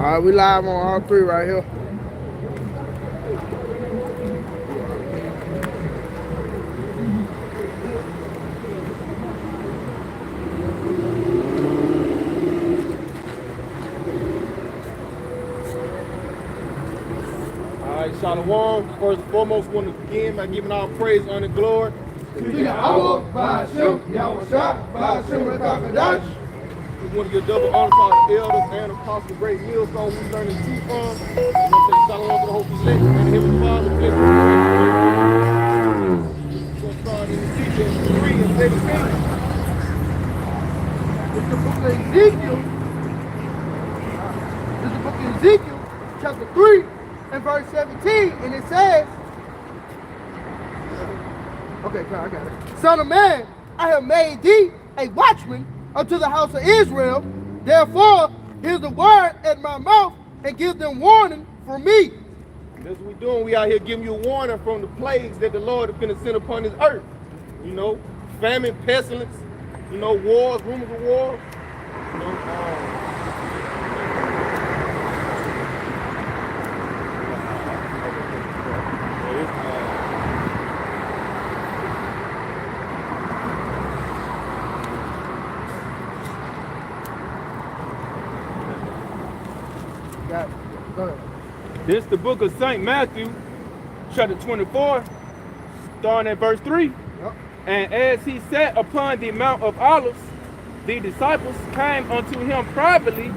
Alright, we live on all three right here. Alright, Shalom. First and foremost, want to begin by giving all praise, honor, and glory to Yahweh, Ba'ashem, Yahushua, Ba'ashem, Rakakadash. We want to give double honor to our elders and apostles, great millstone we learn the truth from. We want to say shalom to the hope elect and the heavenly Father. Bless you. We're going to start in Ezekiel 3 and 17. It's the book of Ezekiel. It's the book of Ezekiel, chapter 3 and verse 17. And it says, okay, I got it. Son of man, I have made thee a watchman unto the house of Israel. Therefore, hear the word at my mouth and give them warning from me. That's what we're doing. We out here giving you a warning from the plagues that the Lord is going to send upon this earth. You know, famine, pestilence, you know, wars, rumors of wars. You know, This is the book of St. Matthew, chapter 24, starting at verse 3. Yep. And as he sat upon the Mount of Olives, the disciples came unto him privately,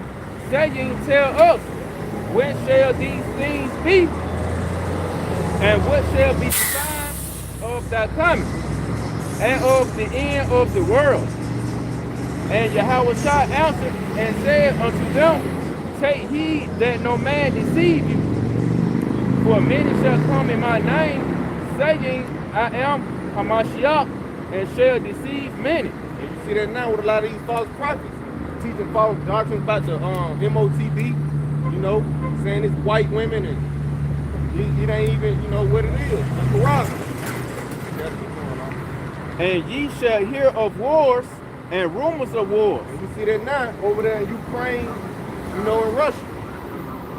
saying, Tell us, when shall these things be? And what shall be the sign of thy coming, and of the end of the world? And Yahushua answered and said unto them, Take heed that no man deceive you. For many shall come in my name, saying, I am Hamashiach, and shall deceive many. and you see that now with a lot of these false prophets, teaching false doctrines about the MOTB, you know, saying it's white women, and it ain't even, you know, what it is. It's Quran. That's what's going on. And ye shall hear of wars and rumors of wars. And you see that now over there in Ukraine, you know, in Russia.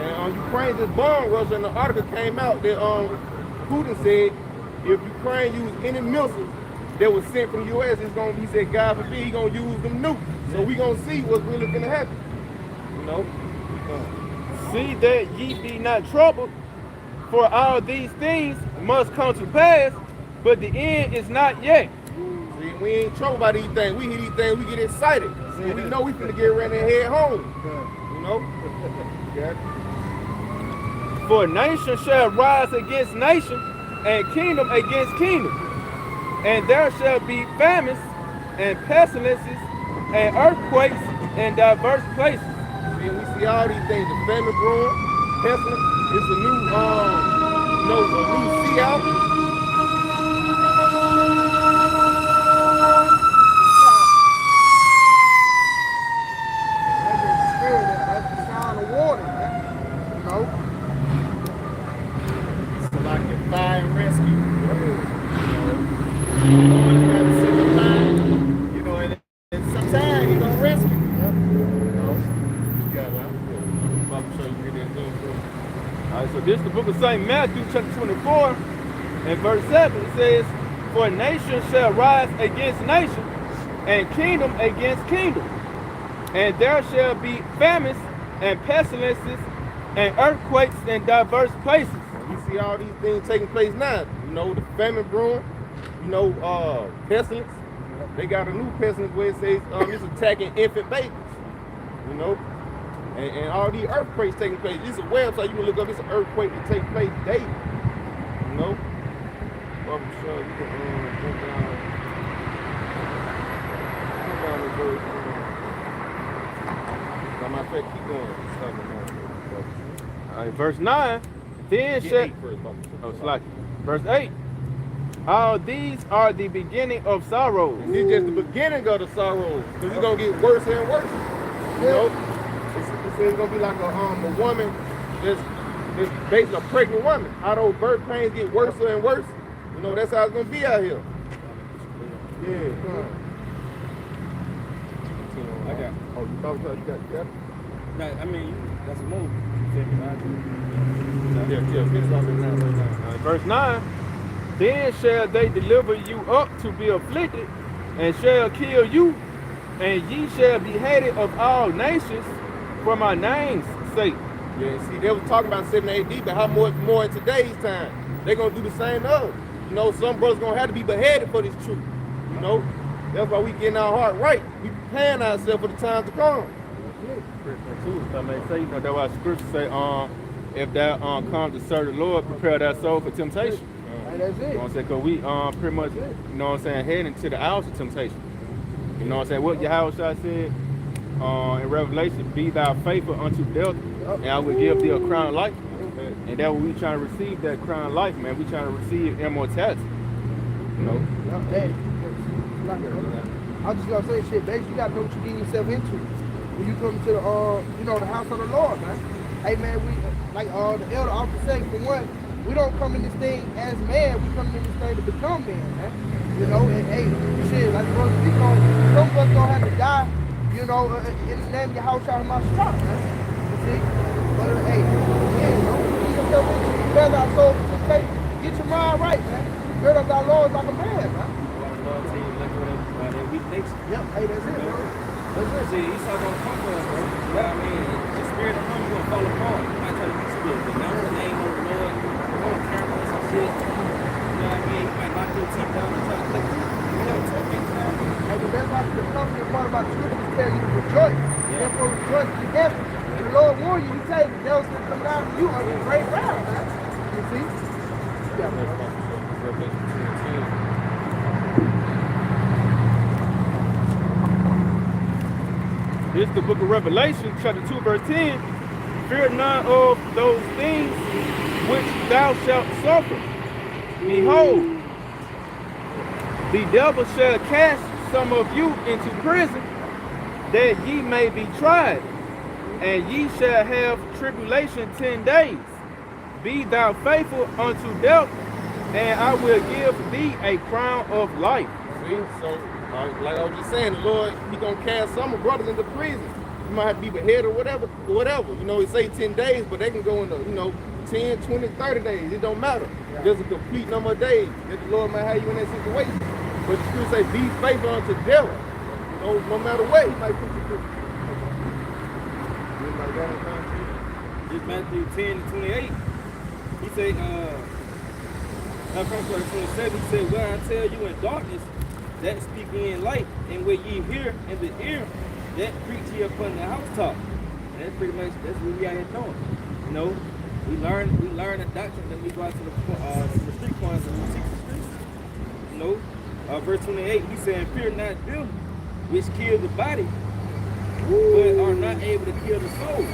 And Ukraine just bombed Russia, and the article came out that Putin said if Ukraine used any missiles that was sent from the U.S., it's gonna be, he said, God forbid, he gonna use them nukes. So we gonna see what's really gonna happen. You know? See that ye be not troubled, for all these things must come to pass, but the end is not yet. See, we ain't troubled by these things. We hear these things, we get excited. See, we know we finna get ready and head home. You know? Yeah. For nation shall rise against nation, and kingdom against kingdom. And there shall be famines, and pestilences, and earthquakes in diverse places. And we see all these things, the famine brewing, pestilence, it's a new, you know, a new sea out. That's the sign of warning, man. You know? So like your fire and rescue. You know, and sometimes you're gonna rescue. You know, I'm sure you get that thing. All right, so this is the book of St. Matthew, chapter 24, and verse 7. It says, For nation shall rise against nation, and kingdom against kingdom. And there shall be famines, and pestilences, and earthquakes in diverse places. We see all these things taking place now. You know, the famine brewing, you know, pestilence. They got a new pestilence where it says it's attacking infant babies. You know? And all these earthquakes taking place. This is a website you can look up. It's an earthquake that takes place daily. You know? I'm sure you can jump down the verse. Matter of fact, keep going. All right, verse 9. Then shall... Oh, slack. Verse 8. All these are the beginning of sorrows. And this is just the beginning of the sorrows. Because it's going to get worse and worse. You know? It's going to be like a woman that's basically a pregnant woman. How those birth pains get worse and worse. You know, that's how it's going to be out here. Yeah. I got. Oh, you got it? No, I mean, That's a move. You feel me, right? Yeah, finish off in 9, verse 9. Verse 9, then shall they deliver you up to be afflicted, and shall kill you, and ye shall be hated of all nations for my name's sake. Yeah, see, they was talking about 70 AD, but how much more in today's time? They're going to do the same to us. You know, some brothers going to have to be beheaded for this truth. You know, that's why we getting our heart right. We preparing ourselves for the time to come. I may say, you know, that's why scripture say, if thou come to serve the Lord, prepare thy soul for temptation. And that's You it. know what I'm saying? Because we pretty much, you know what I'm saying, heading to the hours of temptation. You know what I'm saying? What Yahweh said in Revelation, be thou faithful unto death, and I will give thee a crown of life. And that's what we trying to receive, that crown of life, man. We trying to receive immortality. You know? Hey, I was just gonna say shit, basically you gotta know what you're getting yourself into. When you come to the you know, the house of the Lord, man. Hey man, we like the elder often say, for one, we don't come in this thing as man, we come in this thing to become man, man. You know, and hey, shit, like brother, some of us gonna have to die, you know, in the name of your house out of my shop, man. You see? But hey, yeah, you know, get yourself into it, better our soul, okay? Get your mind right, man. Gird up thy loins like a man, man. Yep, hey, that's it, bro. That's it. See, Esau gonna come for us, bro. You know what I mean? The spirit of him gonna fall apart. You might try to be spirit, but now the name of the Lord, you're gonna carry on some shit. You know what I mean? You might knock your teeth down and try to click you. You know what I'm saying? Hey, but that's why the comforting part about the scriptures tell you to rejoice. Therefore, rejoice together. And the Lord warned you, he said the devil's gonna come down to you on a great round, man. You see? Yeah, This is the book of Revelation, chapter 2, verse 10. Fear none of those things which thou shalt suffer. Behold, the devil shall cast some of you into prison, that ye may be tried, and ye shall have tribulation 10 days. Be thou faithful unto death, and I will give thee a crown of life. See? So, like I was just saying, the Lord, he going to cast some of brothers into prison. You might have to be beheaded or whatever. You know, it say 10 days, but they can go into, you know, 10, 20, 30 days. It don't matter. There's a complete number of days that the Lord might have you in that situation. But the scripture say, be faithful unto death. You know, no matter what, he might put you through. Just Matthew 10 and 28. He said, from verse 27, he said, well, I tell you in darkness, that speak ye in light, and where ye hear in the ear, that preach ye upon the housetop. And that's pretty much, that's what we out here doing. You know, we learn the doctrine, then we go out to the street corners and we teach the streets. You know, verse 28, he said, fear not them which kill the body, but are not able to kill the soul.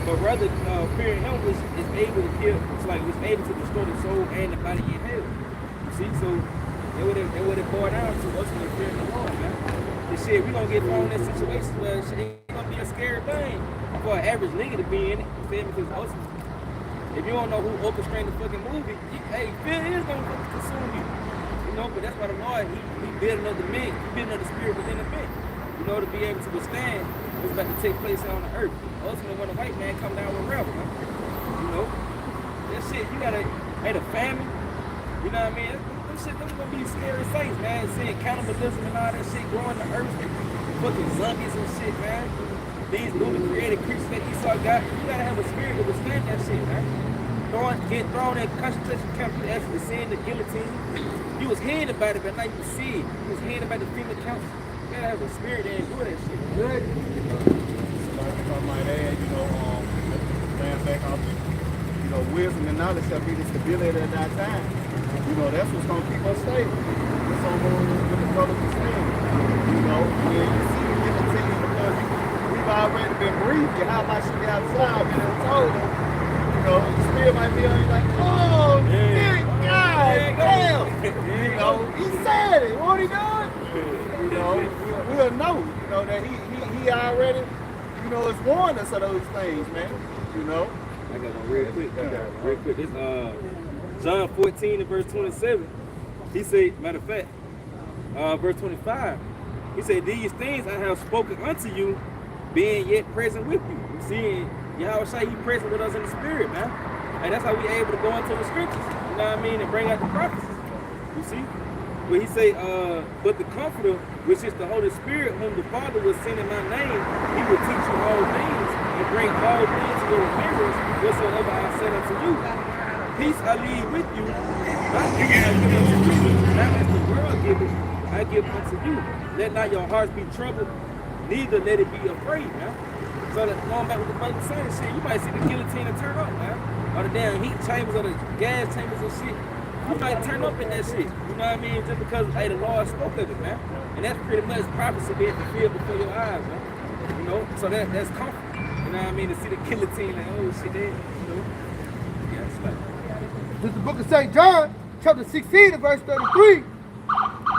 But rather fear him which is able to kill, it's like which is able to destroy the soul and the body in hell. You see, so that would it boiled down to ultimately fearing the Lord, man. This shit, we gonna get thrown in situations where shit ain't gonna be a scary thing for an average nigga to be in it. You feel me? Because ultimately, if you don't know who orchestrated the fucking movie, hey, fear is gonna consume you. You know, but that's why the Lord, he built another man, he built another spirit within the man. You know, to be able to withstand what's about to take place on the earth. Ultimately, when a white man come down with rebel, man. You know, that shit, you gotta, hey, the famine, you know what I mean? Them shit, them gonna be scary sights, man. Seeing cannibalism and all that shit growing the earth, fucking zombies and shit, man. These newly created creatures that Esau got, you gotta have a spirit to withstand that shit, man. Get thrown in concentration camp, you actually seeing the guillotine. You was hearing about it, but now you can see it. You was hearing about the female council. You gotta have a spirit to endure that shit. Good. If I might add, you know, stand back off it. You know, wisdom and knowledge shall be the stability of that time. You know, that's what's gonna keep us stable. That's all what the brothers are saying. You know, when you see the guillotine, because we've already been briefed, you how much you outside, and told them, you know, the spirit might be on you like, oh, shit, God damn. You know, he said it. What he doing? You know, we'll know, you know, that he already, you know, has warned us of those things, man. You know. I got one real quick. Real quick. This John 14 and verse 27. He said, matter of fact, verse 25. He said, these things I have spoken unto you, being yet present with you. You see, Yahweh Shai, he present with us in the spirit, man. And that's how we able to go into the scriptures, you know what I mean, and bring out the prophecies. You see? Where he say, but the Comforter, which is the Holy Spirit, whom the Father will send in my name, he will teach you all things and bring all things to your remembrance whatsoever I said unto you. Peace I leave with you, my peace I give unto you. Not as the world giveth, I give unto you. Let not your hearts be troubled, neither let it be afraid, man. So that going back with the brother saying shit, you might see the guillotine turn up, man. Or the damn heat chambers or the gas chambers and shit. You might turn up in that shit. You know what I mean? Just because hey, the Lord spoke of it, man. And that's pretty much prophecy being fulfilled before your eyes, man. You know? So that's comfort. You know what I mean? To see the guillotine like, oh shit, there. You know? Yeah, it's like. This is the book of St. John, chapter 16, and verse 33.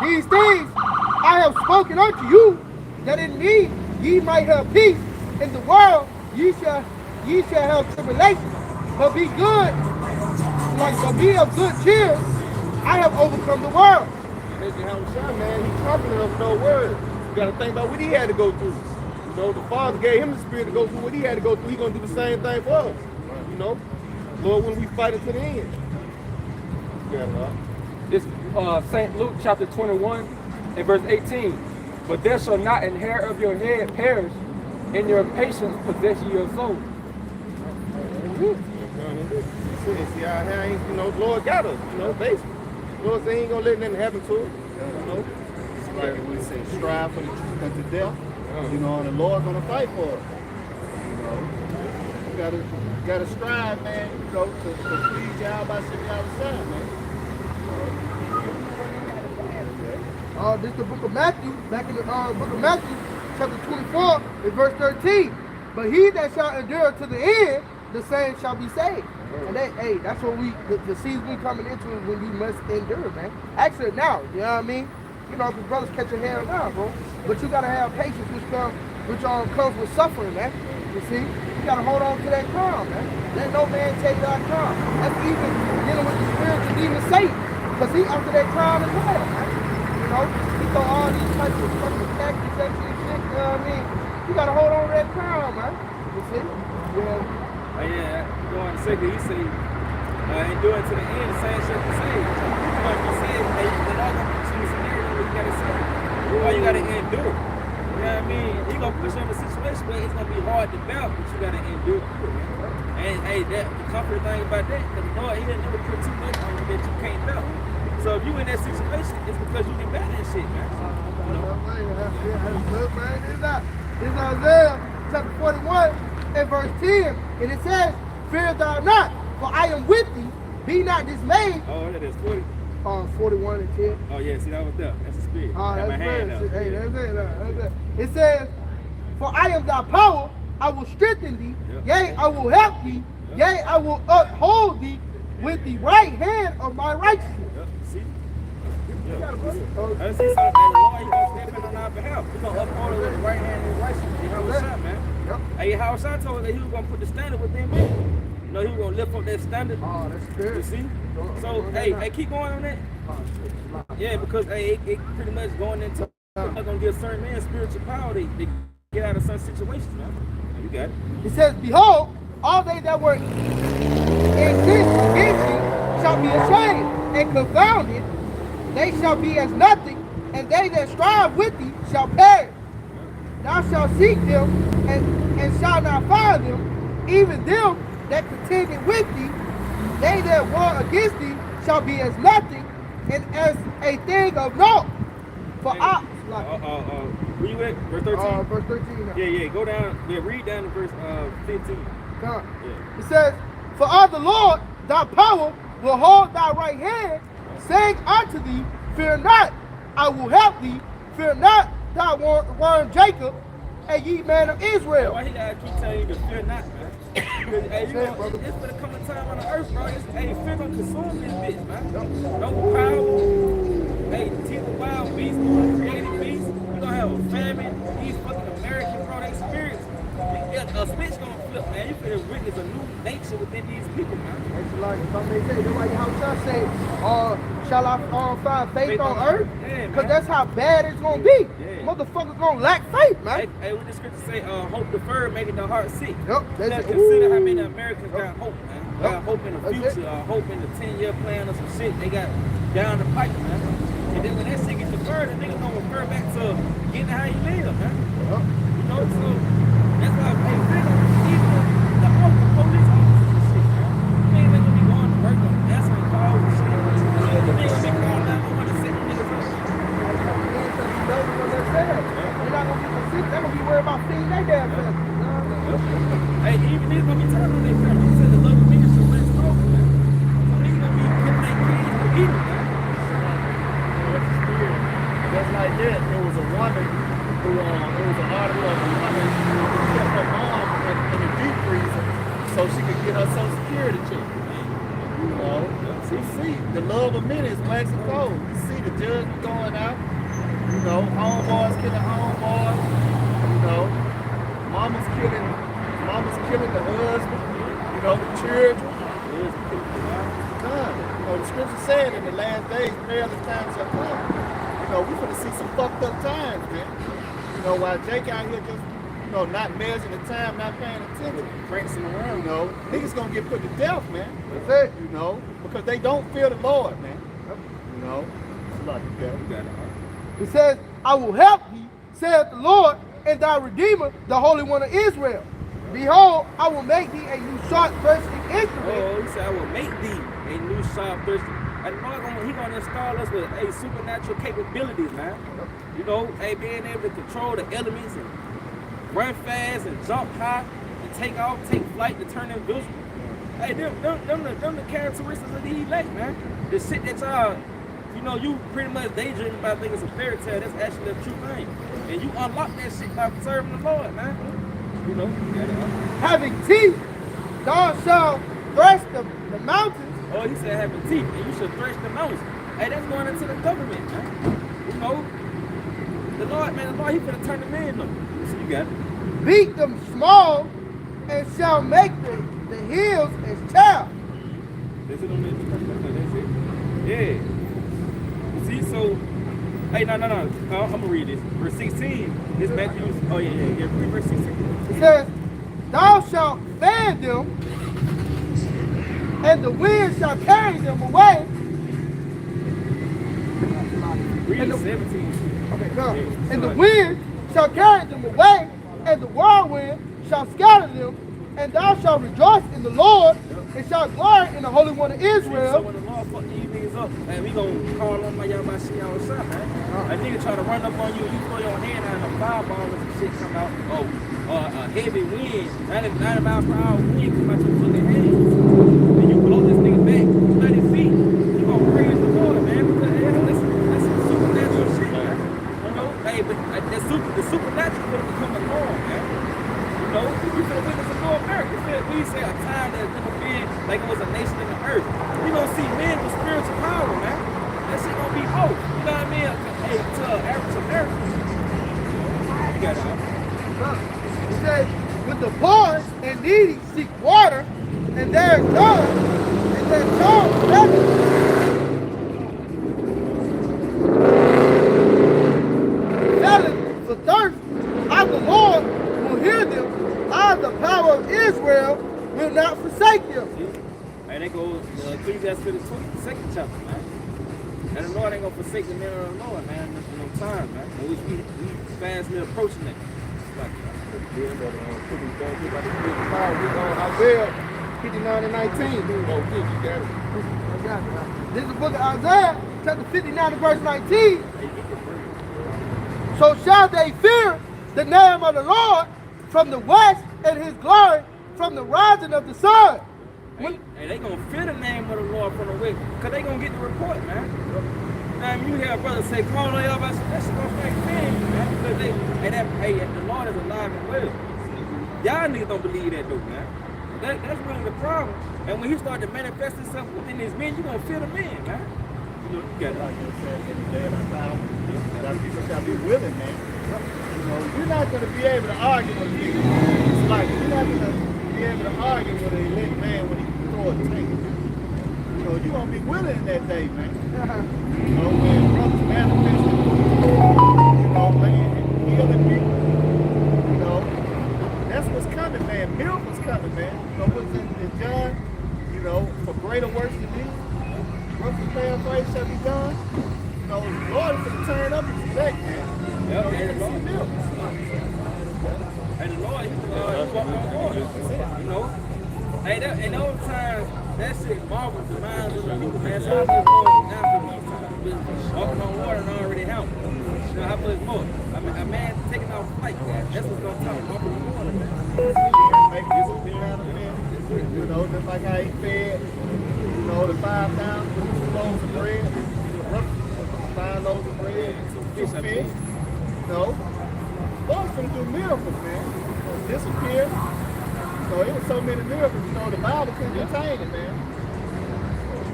These things I have spoken unto you, that in me ye might have peace. In the world ye shall have tribulation. But be good, but be of good cheer. I have overcome the world. That's Yahweh Shai, man. He comforted us with no words. You got to think about what he had to go through. You know, the Father gave him the Spirit to go through what he had to go through. He's going to do the same thing for us. You know, Lord, when we fight it to the end. Yeah, Lord. This St. Luke chapter 21 and verse 18. But there shall not an hair of your head perish, in your patience possess ye your soul. See how ain't, you know, the Lord got us, you know, basically. The Lord said he ain't gonna let nothing happen to us. You know. It's like we say, strive for the truth unto death. You know, and the Lord's gonna fight for us. You know, you gotta strive, man. You know, to please Yahweh by sitting outside, man. This is the book of Matthew, back in the book of Matthew, chapter 24, and verse 13. But he that shall endure to the end, the same shall be saved. And that's what the season we coming into is when you must endure, man. Actually now, you know what I mean? You know, the brothers catching hell now, bro. But you gotta have patience, which comes with suffering, man. You see? You gotta hold on to that crown, man. Let no man take that crown. That's even dealing with the spiritual demon Satan. Because he after that crown as well, man. You know? He throw all these types of fucking accusations and shit, you know what I mean? You gotta hold on to that crown, man. You see? Yeah. Yeah, going to say that he say, endure to the end, the same shit to say. But you say, hey, the Lord gonna put you in a scenario where you gotta say, or you gotta endure. You know what I mean? He gonna put you in a situation where it's gonna be hard to bear, but you gotta endure through it, man. And hey, the comforting thing about that, the Lord, he didn't never put too much on you that you can't bear. So if you in that situation, it's because you can bear that shit, man. You know? This is Isaiah chapter 41 and verse 10, and it says, fear thou not, for I am with thee, be not dismayed. Oh, that is 40. 41 and 10. Oh yeah, see that was there. That's the spirit. Oh, Got my that's hand good. up. Hey, that's it. It says, for I am thy power, I will strengthen thee, yea, I will help thee, yea, I will uphold thee with the right hand of my righteousness. See? I see something. The Lord, he gonna step in on our behalf. He's gonna uphold us with the right hand of his righteousness. You know what's up, man? Hey, how Shai told us that he was gonna put the standard within men. You know, he was gonna lift up that standard. Oh, that's good. You see? So, hey, keep going on that. Yeah, because hey, it pretty much going into not gonna give certain men spiritual power to get out of some situations, man. You got it. It says, behold, all they that were in this shall be ashamed and confounded. They shall be as nothing, and they that strive with thee shall perish. Thou shalt seek them, and shalt not find them, even them that contended with thee. They that war against thee shall be as nothing, and as a thing of naught. For where you at? Verse 13? Verse 13 now. Yeah, go down. Yeah, read down to verse 15. Yeah. Yeah. It says, for of the Lord thy power will hold thy right hand, saying unto thee, fear not, I will help thee. Fear not, thy worm Jacob, and ye man of Israel. Why he gotta keep telling you to fear not, man? Because hey, you know, it's gonna come a time on the earth, bro. Hey, fear gonna consume this bitch, man. No power. Hey, teeth of wild beasts, created beasts. You gonna have a famine. These fucking Americans, bro, they spirits. A bitch gonna flip, man. You finna witness a new nature within these people, man. It's like, if I may say, that's why Yahweh say, shall I find faith on earth? Yeah, Because man. that's how bad it's going to be. Yeah. Motherfuckers going to lack faith, man. Hey, what the scripture say, hope deferred, making the heart sick. Yep. Let's That's consider how many Americans got hope, man. Yep. Got hope in the That's future, hope in the 10-year plan or some shit they got down the pipe, man. And then when that shit gets deferred, the nigga gonna refer back to getting how you live, man. Yep. You know, so that's why hey, even the police officers and shit, man. They ain't gonna be going to work on answering calls and shit. The nigga be calling 911 to set the niggas up. They're not going to get the sick. They're going to be worried about feeding their damn family. Hey, even these gonna be turning on their family. You said the love of niggas should let go, man. So niggas gonna be killing their kids for eating, man. Just like that, there was a woman who, there was an article of a woman who kept her mom in the deep freezer so she could get her Social Security check. You know, you see the love of many is waxing cold. You see the judgment going out. You know, homeboys killing homeboys. You know, mama's killing the husband. You know, the children. None. You know, the scripture said in the last days, perilous times shall come. You know, we finna see some fucked up times, man. You know, while Jake out here just, you know, not measuring the time, not paying attention, prancing around, you know, niggas gonna get put to death, man. That's it. You know, because they don't fear the Lord, man. You know, it's like the devil. He says, I will help thee, saith the Lord, and thy Redeemer, the Holy One of Israel. Behold, I will make thee a new sharp thirsty instrument. Oh, he said, I will make thee a new sharp thirsty. And he gonna install us with supernatural capabilities, man. You know, being able to control the elements and run fast and jump high and take off, take flight to turn invisible. Hey, them the characteristics of the elect, man. The shit that y'all, you know, you pretty much daydream about thinking it's a fairy tale. That's actually a true thing. And you unlock that shit by serving the Lord, man. You know, Having teeth, thou shalt thresh the mountains. Oh, he said having teeth, and you should thresh the mountains. Hey, that's going into the government, man. You know, the Lord, he finna turn the man on. So you got it. Beat them small, and shall make the hills as chaff. That's it on that. That's it. Yeah. You see, so, hey, no. I'm gonna read this. Verse 16 is Matthew. Oh, yeah. Read verse 16. It says, thou shalt fan them, and the wind shall carry them away. Read And the- 17. Okay, come. Yeah, And the sorry. wind shall carry them away, and the whirlwind shall scatter them, and thou shalt rejoice in the Lord, and shalt glory in the Holy One of So Israel. when the Lord fuck these niggas up, man, we gonna call on my y'all by shit y'all shot, man. A nigga try to run up on you, you throw your hand out and a fireball and some shit come out. A heavy wind, 90 miles per hour wind come out your fucking hands. And you blow this nigga back 30 feet. You gonna praise the Lord, man. Because that's some supernatural shit, man. You know, hey, but the supernatural gonna become the norm, man. You know, you finna witness a new America. We say a time that's never been like it was a nation in the earth. You gonna see men with spiritual power, man. That shit gonna be hope. You know what I mean? Hey, to average Americans. You got it. It says, with the poor and needy seek water, and there is none, and their tongue felling for thirst. I, the Lord, will hear them. I, the power of Israel, will not forsake them. And it goes Ecclesiastes to the 22nd chapter, man. And the Lord ain't gonna forsake the men of the Lord, man. There's no time, man. And we fastly approaching that. Like, Isaiah 59 and 19. Oh, good, you got it. This is the book of Isaiah, chapter 59 and verse 19. So shall they fear the name of the Lord from the west, and his glory from the rising of the sun. and they gonna fear the name of the Lord from the way, cause they gonna get the report, man. Now you hear a brother say, "Call on y'all," that shit gonna make sense, man. Cause the Lord is alive and well. Y'all niggas don't believe that though, man. That's really the problem. And when he started to manifest himself within his men, you gonna fear the men, man. You know, you got Like I said, in the day of our time, that people gotta be willing, man. You know, you're not gonna be able to argue with people. It's like you're not gonna be able to argue with an elect man when he throw a tank. You know, you won't be willing in that day, man. You know, when brothers manifesting, you know, man, healing people. You know, that's what's coming, man. Miracles coming, man. You know what's in John? You know, for greater works than these, roughly paraphrase shall be done. You know, the Lord is going to turn up his neck, man. Yep, You know, and the Lord, miracles. and the Lord, he walked on water. You know, hey, that, and those times, that shit marvels the minds of the people, man. So how much more now for these times? With walking on water and already happened. You know, how much more? I mean, a man taking off flight, that's what's gonna talk. Walking on water, man. Make disappear out of there. You know, just like how he fed, you know, the 5,000 with 2 loaves of bread, 5 loaves of bread and 2 fish. You know, Lord's gonna do miracles, man. Disappear. So it was so many miracles, you know, the Bible couldn't contain it, man.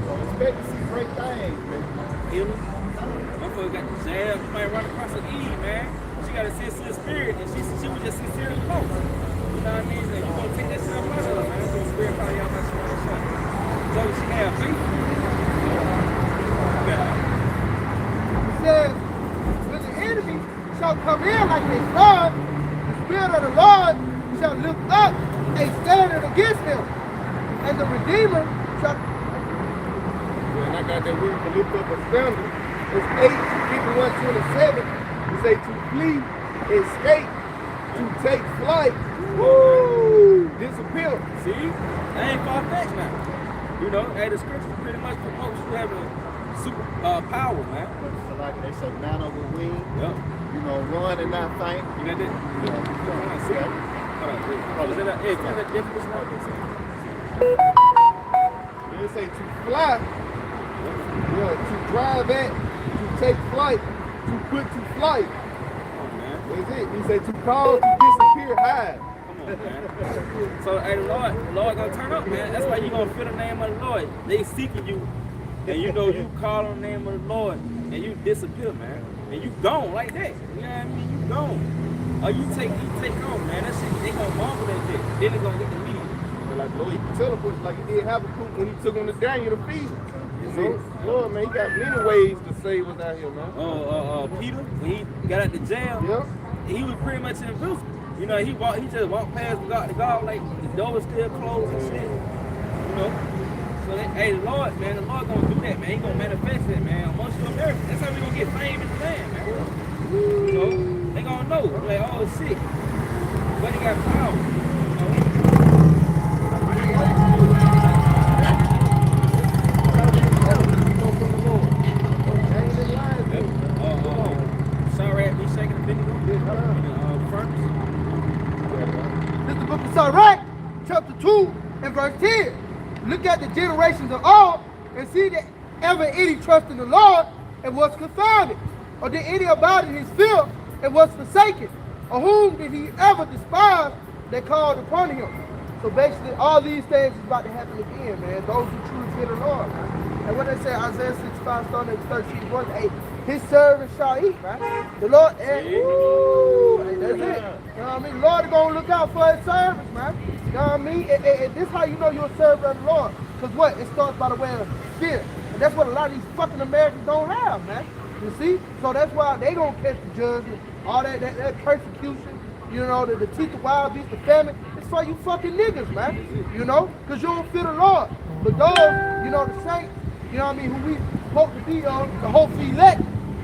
So expect to see great things, man. Healing. Motherfucker got the jab, somebody run across the Eve, man. She got a sincere spirit, and she was just sincerely close. You know what I mean? So you gonna take that shit out of her, man. So spirit probably out my shit. So she have faith. It says, when the enemy shall come in like a flood, the Spirit of the Lord shall lift up a standard against him, and the Redeemer shall. And I got that word to lift up a standard. It's 8:51:27. You say to flee, escape, to take flight, woo, disappear. See? That ain't far-fetched now. You know, hey, the scripture pretty much promotes you having super power, man. So like they say, man over wing, Yep. you know, run and not faint. You got that? Yeah. Hold on, hey, find that definition out there. They say to fly, yeah, to drive at, to take flight, to put to flight. Oh, man. That's it. He said to call, to disappear, hide. Come on, man. So, hey, the Lord gonna turn up, man. That's why you gonna feel the name of the Lord. They seeking you, and you know you call on the name of the Lord, and you disappear, man. And you gone like that. You know what I mean? You gone. Or you take off, man. That shit, they gonna marvel that shit. Then they gonna get the media. Like Lord, he can teleport like he did Habakkuk when he took him to Daniel to feed him. You know, Lord, man, he got many ways to save us out here, man. Peter, when he got out the jail, Yeah. he was pretty much invincible. You know, he just walked past the God like the door was still closed and shit. You know? So, hey, the Lord gonna do that, man. He gonna manifest that, man, amongst your America. That's how we gonna get fame in the land, man. You know? They gonna know, like, oh, shit. But he got power, you know? Sorry, me shaking the video. This is the book of Sirach, chapter 2 and verse 10. Look at the generations of all and see that ever any trust in the Lord and was confounded, or did any abide in his fear and was forsaken, or whom did he ever despise that called upon him? So basically, all these things is about to happen again, man. Those who truly fear the Lord, man. And what they say, Isaiah 65, starting at 13, 1 to 8, his servants shall eat, man. The Lord, woo, hey, that's it. You know what I mean? The Lord is going to look out for his servants, man. You know what I mean? And this is how you know you're a servant of the Lord. Because what? It starts by the way of fear. And that's what a lot of these fucking Americans don't have, man. You see? So that's why they going to catch the judgment, all that persecution, you know, the teeth of wild beasts, the famine. It's for you fucking niggas, man. You know? Because you don't fear the Lord. But those, you know, the saints, you know what I mean, who we hope to be on, the hopefully elect,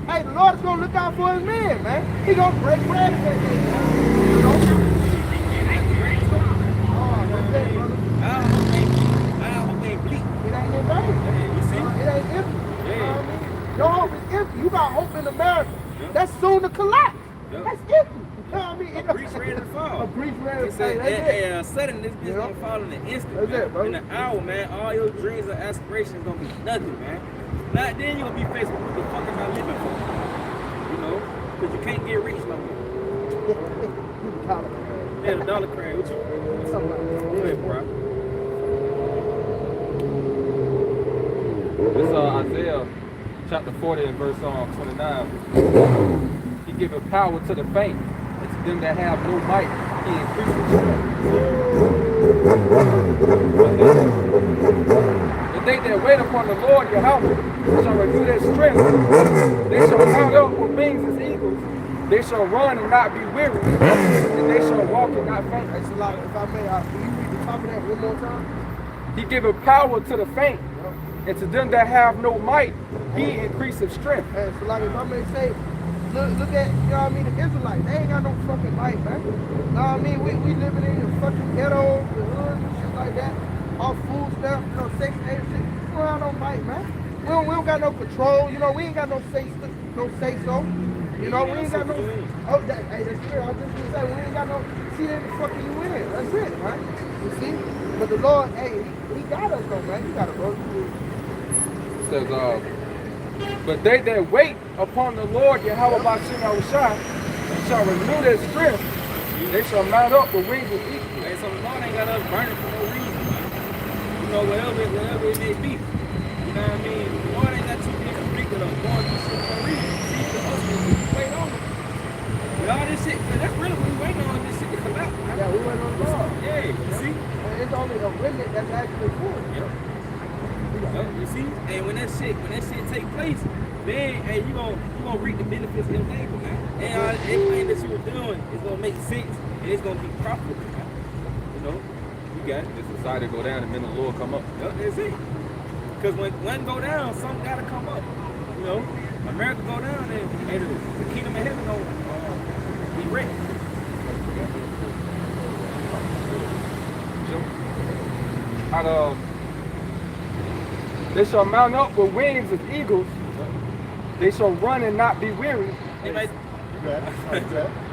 hey, the Lord is going to look out for his men, man. He going to break bread with that thing, man. You know? Oh, that's it, brother. I hope ain't bleak. It ain't in vain. Yeah, you see? It ain't empty. Yeah. You know what I mean? Your hope is empty. You got hope in America. Yeah. That's soon to collapse. Yeah. That's empty. You know what I mean? A breach ready to fall. A breach ready to He fall. said, That's it. suddenly this bitch You know? gonna fall in an instant, That's man. it, bro. In an hour, man, all your dreams and aspirations gonna be nothing, man. Not then you gonna be faced with what the fuck am I living for? You know? Because you can't get rich no more. Yeah, the dollar crash. What you? Go ahead, bro. This is Isaiah chapter 40 and verse 29. He giveth power to the faint, and to them that have no might. He increased his strength. The they that wait upon the Lord Yahweh shall renew their strength. They shall mount up with wings as eagles. They shall run and not be weary, and they shall walk and not faint. It's a lot. If I may, can you read the top of that one more time? He giveth power to the faint, and to them that have no might, he increaseth strength. And so like if I may say, look at, you know what I mean, the Israelites, they ain't got no fucking might, man. You know what I mean? We living in the fucking ghettos, the hoods and shit like that. All food stuff, you know, sex, shit. We don't have no might, man. We don't got no control, you know, we ain't got no say so. You know, we ain't got no, oh, hey, that's true. I was just gonna say, we ain't got no, see any fucking you in. That's it, right? You see? But the Lord, hey, he got us though, man. He got us, bro. It says, but they that wait upon the Lord Yahweh shall renew their strength. They shall mount up with wings of eagles. Hey, so the Lord ain't got us burning for no reason, man. You know, whatever it may be. You know what I mean? The Lord ain't got you niggas freaking up going through shit for no reason. See, for us, we wait on it. With all this shit, that's really what we waiting on this shit to collapse, man. Yeah, we went on the Lord. Yeah, you see? And it's only a remnant that's actually cool. Yep. Yep, you see? And when that shit take place, then hey, you gonna reap the benefits of your labor, man. And everything that you were doing is gonna make sense and it's gonna be profitable, man. You know? You got it. This society go down and then the Lord come up. Yep, that's it. Because when one go down, something gotta come up. You know? America go down and the kingdom of heaven gonna be wrecked. They shall mount up with wings as eagles. They shall run and not be weary. They might, you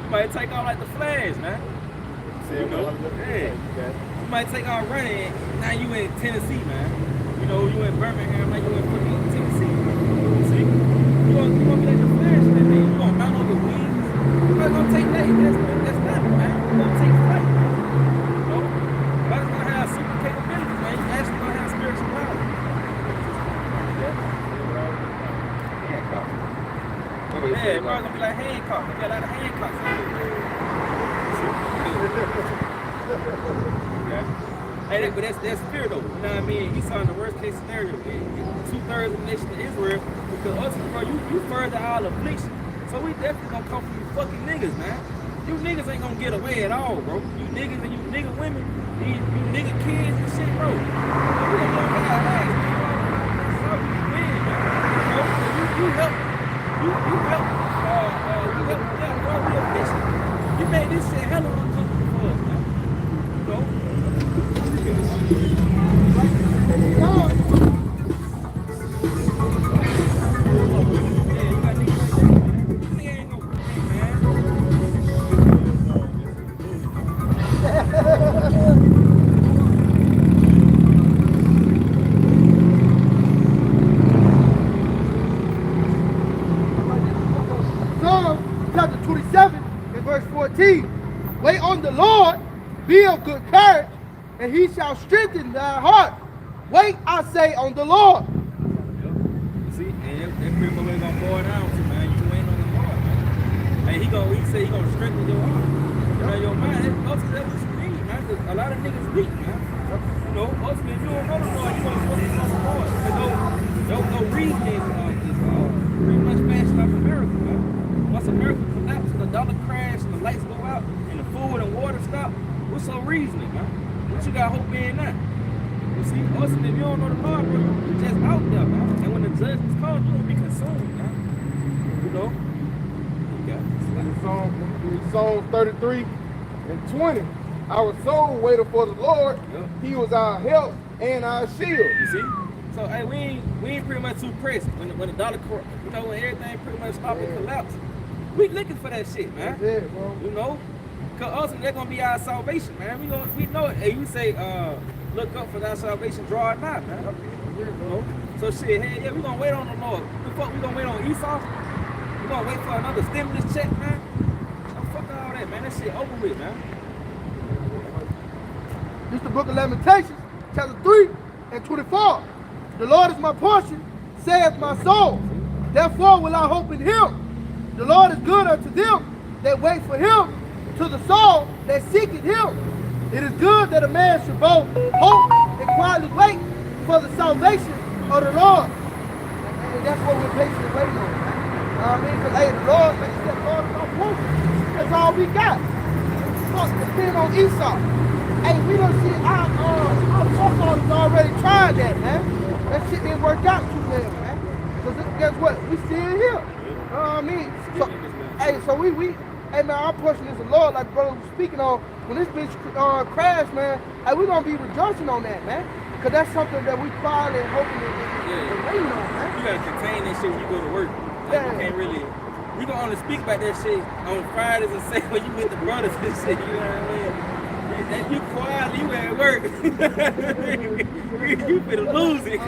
might take off like the Flash, man. You know? Yeah. You might take off running, now you in Tennessee, man. You know, you in Birmingham, like you in fucking Tennessee. See? You gonna be like the Flash that day. You gonna mount up with wings. You're not gonna take that. That's nothing, man. You're gonna take flight. You know? But it's gonna have super capabilities, man. You actually gonna have spiritual power. Yeah, bro, gonna be like Hancock. We got a lot of Hancocks out here. Hey, but that's fear though. You know what I mean? He saw in the worst case scenario. 2/3 of the nation of Israel, because ultimately, bro, you further our affliction. So we definitely gonna come from you fucking niggas, man. You niggas ain't gonna get away at all, bro. You niggas and you nigga women, you nigga kids and shit, bro. We gonna go back our lives, man. That's how we win, man. You help. You help bro, we efficient. You made this shit hella uncomfortable for us, man. You know? Yeah, you got niggas like that. This nigga ain't no thing, Psalm chapter 27 and verse 14. Wait on the Lord, be of good courage, and he shall strengthen thy heart. Wait, I say, on the Lord. see, and that's pretty much what it's gonna boil down to, man. You ain't on the Lord, man. And he say he gonna strengthen your heart. You know, your mind, that's what you need, man. 'Cause a lot of niggas weak, man. You know, ultimately, if you don't know the Lord, you gonna focus on the Lord. Because no reason is pretty much fashioned like America, man. Once America collapses, the dollar crash, and the lights go out, and the food and water stop, what's so reasoning, man? What you got hope in that? You see, ultimately, if you don't know the Lord, bro, you're just out there, man. And when the judgments come, you're gonna be consumed, man. You know? Psalm 33 and 20. Our soul waited for the Lord. Yep. He was our help and our shield. You see? So hey, we ain't pretty much too pressed when the dollar, you know, when everything pretty much stop and collapse. We looking for that shit, man. That's it, bro. You know? Cause ultimately that's gonna be our salvation, man. We know it. Hey, you say look up for thy salvation, draw it not, man. You know? So shit, hey, yeah, we gonna wait on the Lord. The fuck we gonna wait on Esau? We gonna wait for another stimulus check, man? Oh, fuck all that, man. That shit over with, man. This is the book of Lamentations, chapter 3 and 24. The Lord is my portion, saith my soul. Therefore will I hope in him. The Lord is good unto them that wait for him, to the soul that seeketh him. It is good that a man should both hope and quietly wait for the salvation of the Lord. And that's what we're patiently waiting on. I mean, because hey, the Lord, man, he said, Lord, is our proof. That's all we got. Fuck, depending on Esau. Hey, we don't see our forefathers already tried that, man. That shit didn't work out too well, man. Because guess what? We still here. You know what I mean? So, hey, so hey, man, our portion is the Lord, like the brother was speaking on. When this bitch crashed, man, hey, we're going to be rejoicing on that, man. Because that's something that we quietly hoping and waiting on, man. You gotta contain that shit when you go to work. Like, you can't really. We can only speak about that shit on Fridays and say when you with the brothers and shit. You know what I mean? And you quiet, you at work. You finna lose it.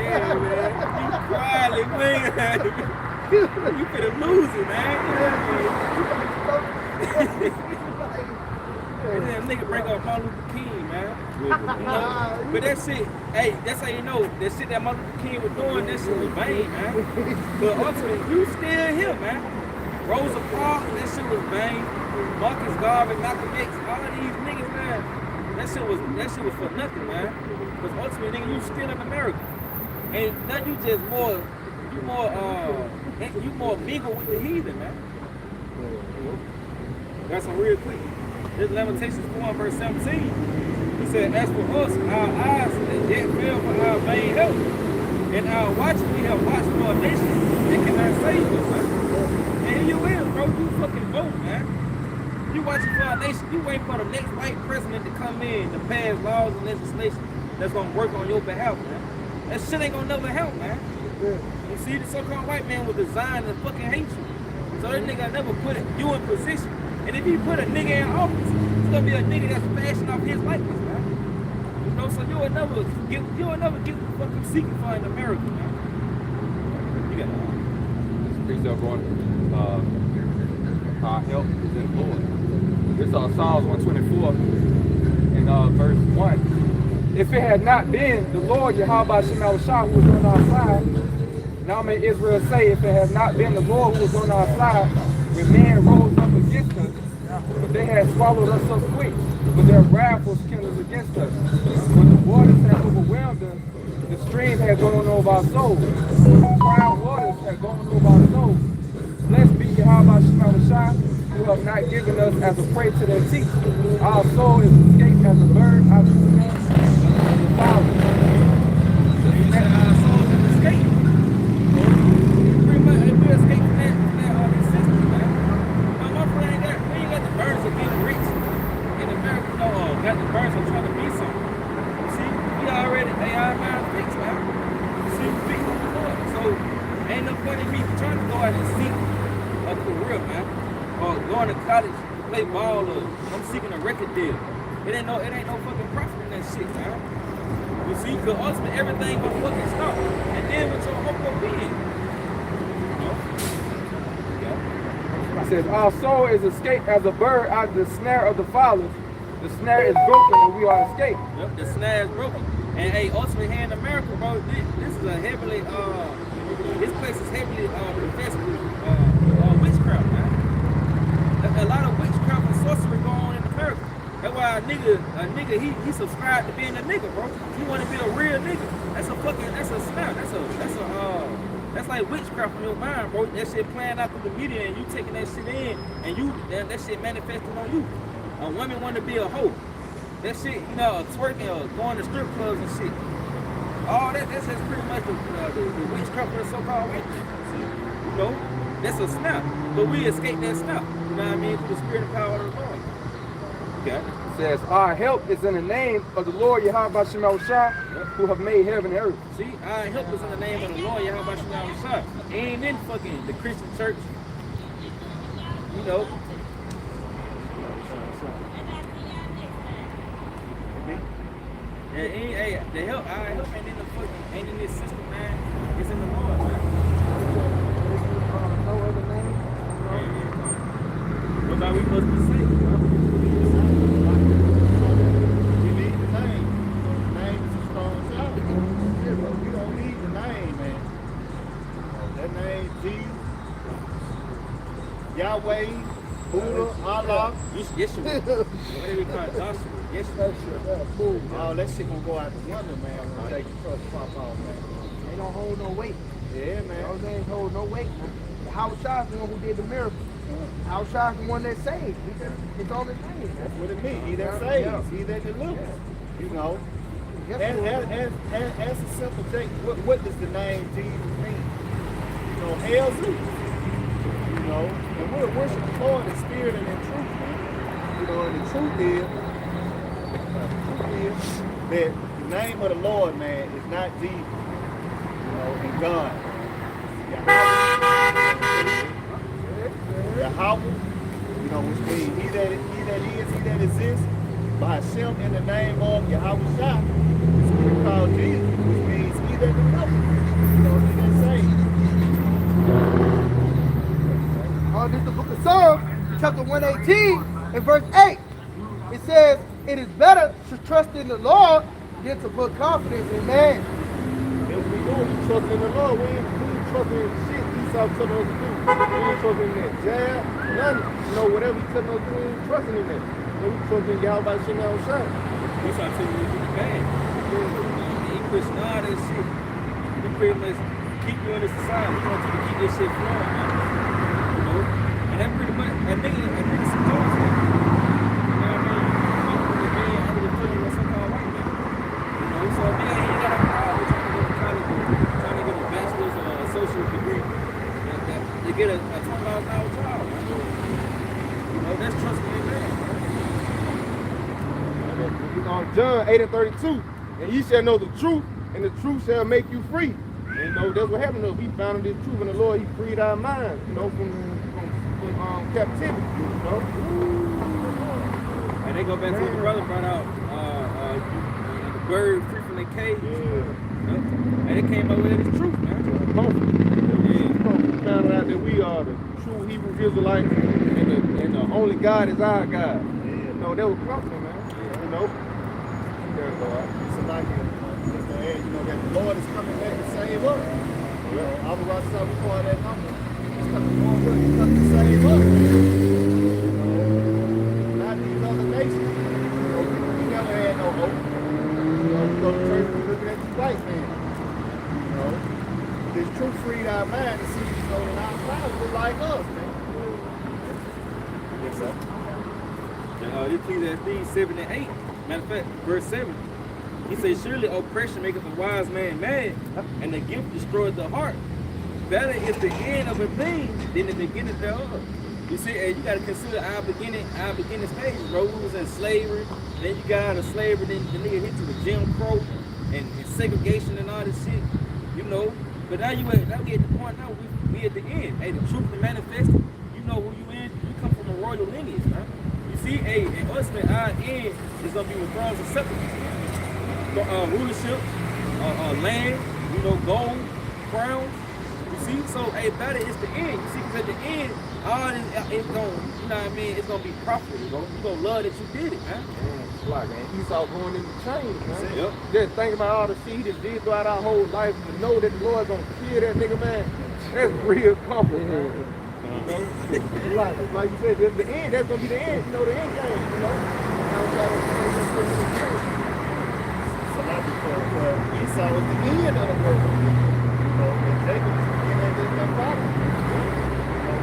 Yeah, man. You quietly, man. You finna lose it, man. And then nigga bring up Martin Luther King, man. You know? But that shit, hey, that's how you know that shit that Martin Luther King was doing, that shit was vain, man. But ultimately, you still here, man. Rosa Parks, that shit was vain. Marcus Garvey, Malcolm X, all of these niggas, man. That shit was for nothing, man. Because ultimately, nigga, you still in America. And now you just you more mingle with the heathen, man. Got some real quick. This Lamentations 4 verse 17. He said, as for us, our eyes yet fail for our vain help. And our watching, we have watched for a nation that cannot save us, man. And you will, bro. You fucking vote, man. You watching for a nation. You waiting for the next white president to come in to pass laws and legislation that's gonna work on your behalf, man. That shit ain't gonna never help, man. You see, the so-called white man was designed to fucking hate you. So that nigga never put you in position. And if he put a nigga in office, it's gonna be a nigga that's fashioned off his likeness, man. You know, so you'll never get the fucking seeking for in America, man. You got This precept on our help is in the Lord. This is Psalms 124 in verse 1. If it had not been the Lord Yahweh Shema Shah who was on our side, now may Israel say, if it had not been the Lord who was on our side, when men rose up against us, but they had swallowed us so quick, but their wrath was kindled against us. When the waters had overwhelmed us, the stream had gone over our souls. The proud waters had gone over our souls. Blessed be Yahweh Shema Shah, who have not given us as a prey to their teeth. Our soul is escaped as a bird out of the snare of the fowler. Our soul is escaped. Pretty much, if we escape from that system, man. My friend ain't got the birds of being rich in America. No, got the birds of trying to be something. See, we already, they are mind fixed, man. See, we fixed what we're doing. So, ain't no point in me trying to go out and seek a career, man. Or going to college to play ball, or I'm seeking a record deal. It ain't no fucking profit in that shit, man. You see, because ultimately everything gonna fucking stop. And then what your hope gonna be in? It says, our soul is escaped as a bird out of the snare of the fowlers. The snare is broken and we are escaped. Yep, the snare is broken. And hey, ultimately here in America, bro, this is a heavily, this place is heavily infested with witchcraft, man. A lot of witchcraft and sorcery going on in America. That's why a nigga, he subscribed to being a nigga, bro. He want to be a real nigga. That's a snare. That's like witchcraft in your mind, bro. That shit playing out through the media and you taking that shit in and that shit manifesting on you. A woman want to be a hoe. That shit, you know, twerking or going to strip clubs and shit. All that's just pretty much the witchcraft of the so-called white man. You know, that's a snap. But we escape that snap. You know what I mean? Through the spirit and power of the Lord. Okay. It says, our help is in the name of the Lord Yahweh Shema Shah, who have made heaven and earth. See, our help is in the name of the Lord Yahweh Shema Shah. Ain't in fucking the Christian church. You know. Hey, the help, our help ain't in the fucking, ain't in this system, man. It's in the Lord, man. No other name? What about we must be saved, bro? You need the name. The name is a strong tower. You don't need the name, man. That name, Jesus, Yahweh, Buddha, Allah. Yeshua. Whatever you call it, Joshua. Yeshua. All that shit gonna go out the window, man. When they trust pop off, man. They don't hold no weight. Yeah, man. Those names hold no weight, man. How Shai is the one who did the miracle. How Shai is the one that saved. It's on his name. That's what it means. He that saves, he that delivers. You know. As a simple thing, what does the name Jesus mean? You know, hell's loose. You know, and we're worshiping the Lord in spirit and in truth, man. You know, and the truth is that the name of the Lord, man, is not Jesus. You know, and God. Yahweh, you know, which means he that is, he that exists, by Hashem in the name of Yahweh Shai, is what we call Jesus, which means he that delivers, you know, he that saves. This is the book of Psalms, chapter 118, and verse 8. It says, it is better to trust in the Lord than to put confidence in man. That's what we do. We trust in the Lord. We ain't trusting in shit He's telling us to do. We ain't trusting in that jab, nothing. You know, whatever He's telling us to do, we ain't trusting in that. You know, we trusting in Yahweh Shem Shai. He's trying to tell you to be bad. He pushing all that shit. He pretty much keep you in this society. He wants you to keep this shit flowing, man. You know? And that pretty much, I think it's some jokes, man. You know what I mean? You keep being under the feeling of some kind of white man. You know? So, man, he got a problem trying to go to college, trying to get a bachelor's or an associate degree. To get a $20,000 job, man. You know, that's trusting in man. John 8:32, and ye shall know the truth, and the truth shall make you free. And you know, that's what happened to us. We found this truth in the Lord. He freed our minds, you know, from captivity, you know. And they go back to what the brother brought out, the bird free from the cage. Yeah. And they came up with it as truth, man. We found out that we are the true Hebrew Israelites, and the only God is our God. You know, that was comforting, man. You know. So like, just to add, you know, that the Lord is coming back to save us. You know, I was about to say before that number. He's coming to save us. You know, not these other nations. You know, we never had no hope. You know, we go to church, we looking at these white men. You know, this truth freed our mind to see, you know, that our fathers were like us, man. Yes, sir. And Ecclesiastes 7 and 8. Matter of fact, verse 7. He says, surely oppression maketh a wise man mad, and the gift destroyeth the heart. Better is the end of a thing than the beginning thereof. You see, and you got to consider our beginning stage. Rose and slavery. Then you got out of slavery, then the nigga hit you with Jim Crow and segregation and all this shit. You know, but now we at the point now, we at the end. Hey, the truth is manifested. You know who you in. You come from a royal lineage, man. See, and ultimately our end is gonna be with thrones and scepters. Rulership, land, you know, gold, crowns. You see, so better is the end. You see, because at the end, all this it's gonna, you know what I mean, it's gonna be profitable. You gonna love that you did it, man. It's like, man, Esau going in the chains, man. Yep. Just think about all the shit he just did throughout our whole life, to know that the Lord's gonna kill that nigga, man. That's real comfort, man. You know, like you said, that's the end. That's gonna be the end. You know, the end game. You know. So not because Esau was the end of the world. You know, and Jacob was the beginning of their father. You know,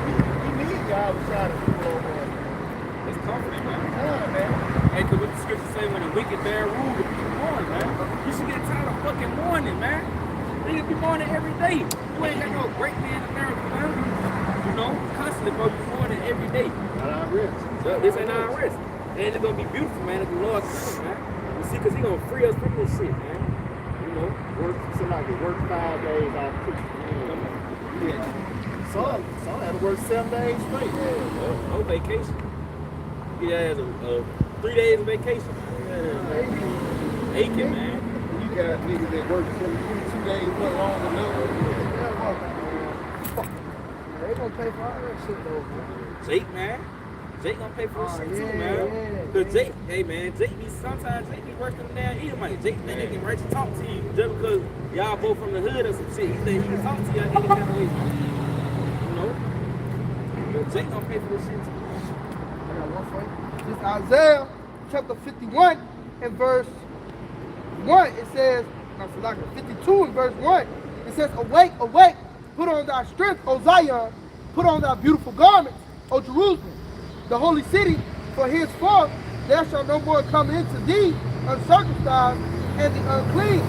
we need Yahweh Shai to rule over us. It's comforting, man. Yeah, man. Hey, cause what the scripture say, when the wicked bear rule, the people mourn, man. You should get tired of fucking mourning, man. Niggas be mourning every day. You ain't got no great man in America, man. You know, constantly, bro, you mourning every day. Not our risk. So this ain't our rest. And it's gonna be beautiful, man, if the Lord comes, man. You see, cause he gonna free us from this shit, man. You know, Somebody work 5 days off 2. Yeah. Some had to work 7 days straight. no vacation. Yeah, has a 3 days of vacation. Aching, man. You got niggas that work 2 days more long than others. They gonna pay for all that shit though, man. Jake, man. Jake gonna pay for his shit too, man. Yeah. Cause Jake, hey man, sometimes Jake be worse than damn Edomite. Jake think he can right to talk to you just because y'all both from the hood or some shit. He think he can talk to y'all any kind of way. You know? Jake gonna pay for this shit too. I got one for you. This Isaiah chapter 51 and verse 1. It says, no, it's like 52 and verse 1. It says, awake, awake, put on thy strength, O Zion, put on thy beautiful garments, O Jerusalem, the holy city, for henceforth there shall no more come into thee uncircumcised and the unclean.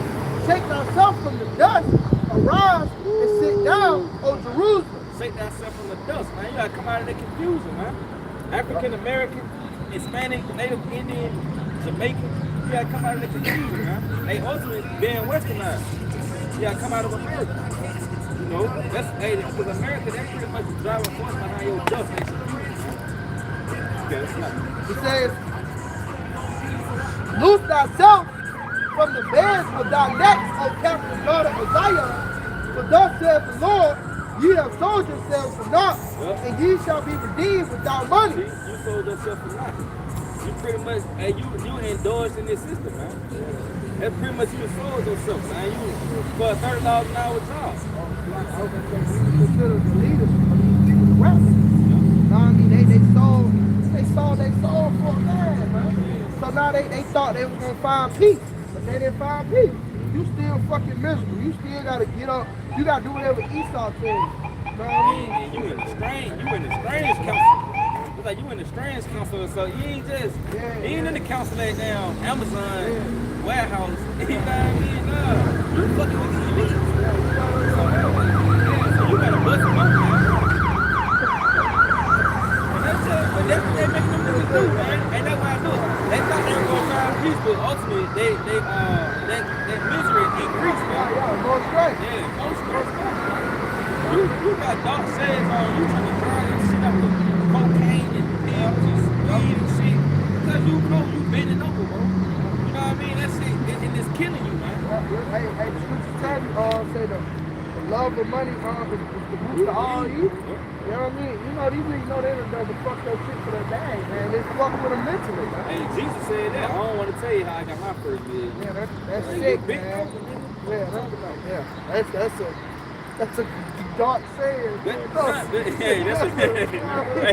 Shake thyself from the dust, arise and sit down, O Jerusalem. Shake thyself from the dust, man. You gotta come out of that confusion, man. African American, Hispanic, Native Indian, Jamaican, you gotta come out of that confusion, man. They ultimately being westernized. You gotta come out of America. You know, that's because America, that's pretty much the driving force behind your dust. It says, loose thyself from the bands of thy neck, O captive daughter of Zion. For thus saith the Lord, ye have sold yourselves for naught, and ye shall be redeemed without money. See, you sold yourself for nothing. You pretty much, hey, you indulged in this system, man. That's pretty much you sold yourself, man. You for a $30 an hour job. I was going to say, we consider the leaders of these people the rappers. You know what I mean? They sold their soul for a man, man. So now they thought they was going to find peace, but they didn't find peace. You still fucking miserable. You still got to get up. You got to do whatever Esau tells you. You know what I mean? And you in the strange council. It's like you in the strange council, so you ain't just, you ain't in the council at down Amazon warehouse. You know what I mean? No, you fucking with the elite. So you gotta bust them up, man. And that's what they making them niggas do, man. And that's why I do it. They thought they were gonna find peace, but ultimately that misery increased, man. Yeah, more straight. Yeah, most you got dark shades on, you trying to burn this shit up with cocaine and pills and weed and shit. Because you know you bending over, bro. You know what I mean? That shit, it's killing you, man. Hey, the scripture tell you, say the love of money is the root of all evil. You know what I mean? You know, these niggas know they done done the fuck that shit for their bag, man. They fuck with them mentally, man. Hey, Jesus said that. I don't want to tell you how I got my first gig. Yeah, that's sick, man. Yeah, that's a dark saying. Hey,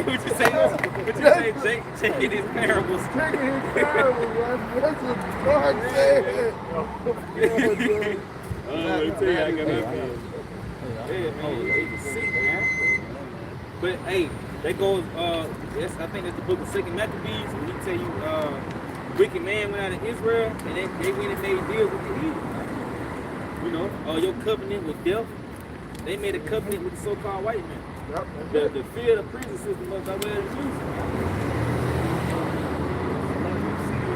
what you say? What you say, Jake? Checking his parables. Checking his parables, man. That's a dark saying. Let me tell you, I got my parables. Yeah, man, it's sick, man. But hey, that goes. I think that's the book of 2 Maccabees. When he tell you, wicked man went out of Israel, and they went and made deals with the evil. You know, your covenant with death. They made a covenant with the so-called white man. Yep. The fear of the prison system was that way to use it.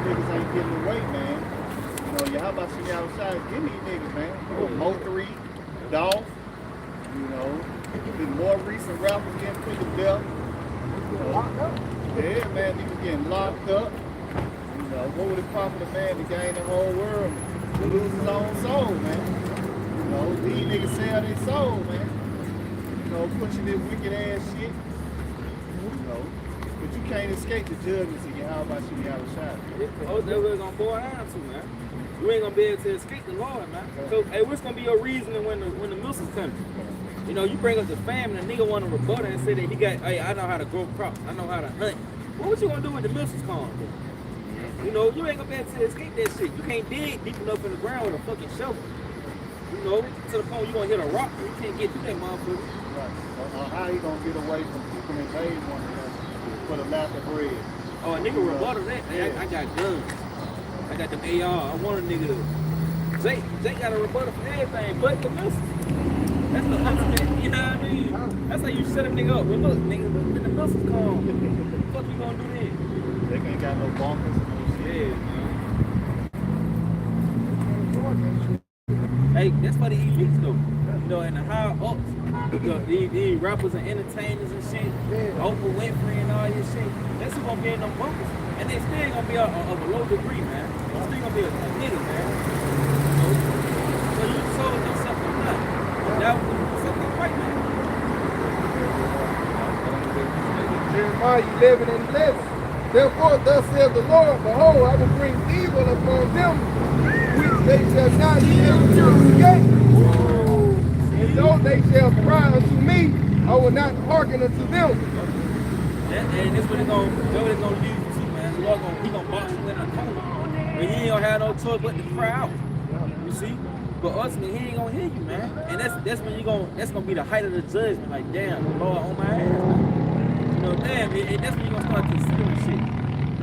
Niggas ain't getting away, man. You know, how about you outside? Give me niggas, man. Mo3, Dolph. You know, the more recent rappers getting put to death. Locked up. Yeah, man, niggas getting locked up. You know, what would it profit a man to gain the whole world to lose his own soul, man? You know, these niggas sell their soul, man. You know, pushing this wicked ass shit. You know, but you can't escape the judgments of how about you outside. That's what it's gonna boil down to, man. You ain't gonna be able to escape the Lord, man. So, hey, what's gonna be your reasoning when the missiles come? You know, you bring up the family, and a nigga want to rebut it and say that he got, hey, I know how to grow crops, I know how to hunt. What you gonna do when the missiles come? You know, you ain't gonna be able to escape that shit. You can't dig deep enough in the ground with a fucking shovel. You know, to the point you gonna hit a rock, you can't get through that motherfucker. Right. How you gonna get away from people invading one another for the lack of bread? Oh, a nigga rebutted that. Hey, I got guns. I got them AR. I want a nigga to. Jake got a rebuttal for everything but the missiles. That's the ultimate, you know what I mean? That's how you set a nigga up. Well, look, nigga, when the missiles come, what the fuck you gonna do then? They ain't got no bunkers and no shit. Yeah, man. Hey, that's for the elites though. You know, and the higher ups, these rappers and entertainers and shit, Oprah Winfrey and all this shit, that's who gonna be in them bunkers. And they still gonna be of a low degree, man. They still gonna be a nigga, man. So you sold yourself for nothing. That was something white man. Jeremiah 11 and 11. Therefore, thus saith the Lord, behold, I will bring evil upon them, which they shall not be able to escape. And though they shall cry unto me, I will not hearken unto them. And that's what it's gonna lead you to, man. The Lord he gonna box you in a corner. But he ain't gonna have no choice but to cry out. You see? But ultimately he ain't gonna hear you, man. And that's when that's gonna be the height of the judgment. Like, damn, the Lord on my ass, man. You know, damn, and that's when you're gonna start considering shit.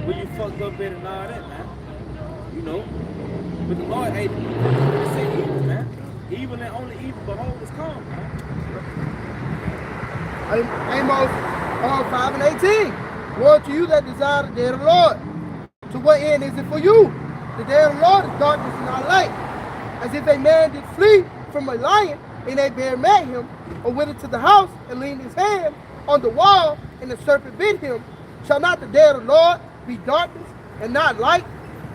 Where you fucked up at and all that, man. You know? But the Lord ain't say evil, man. Evil and only evil, behold is come, man. Amos 5 and 18. Woe to you that desire the day of the Lord. To what end is it for you? The day of the Lord is darkness and not light. As if a man did flee from a lion, and a bear met him, or went into the house and leaned his hand on the wall, and the serpent bit him. Shall not the day of the Lord be darkness and not light,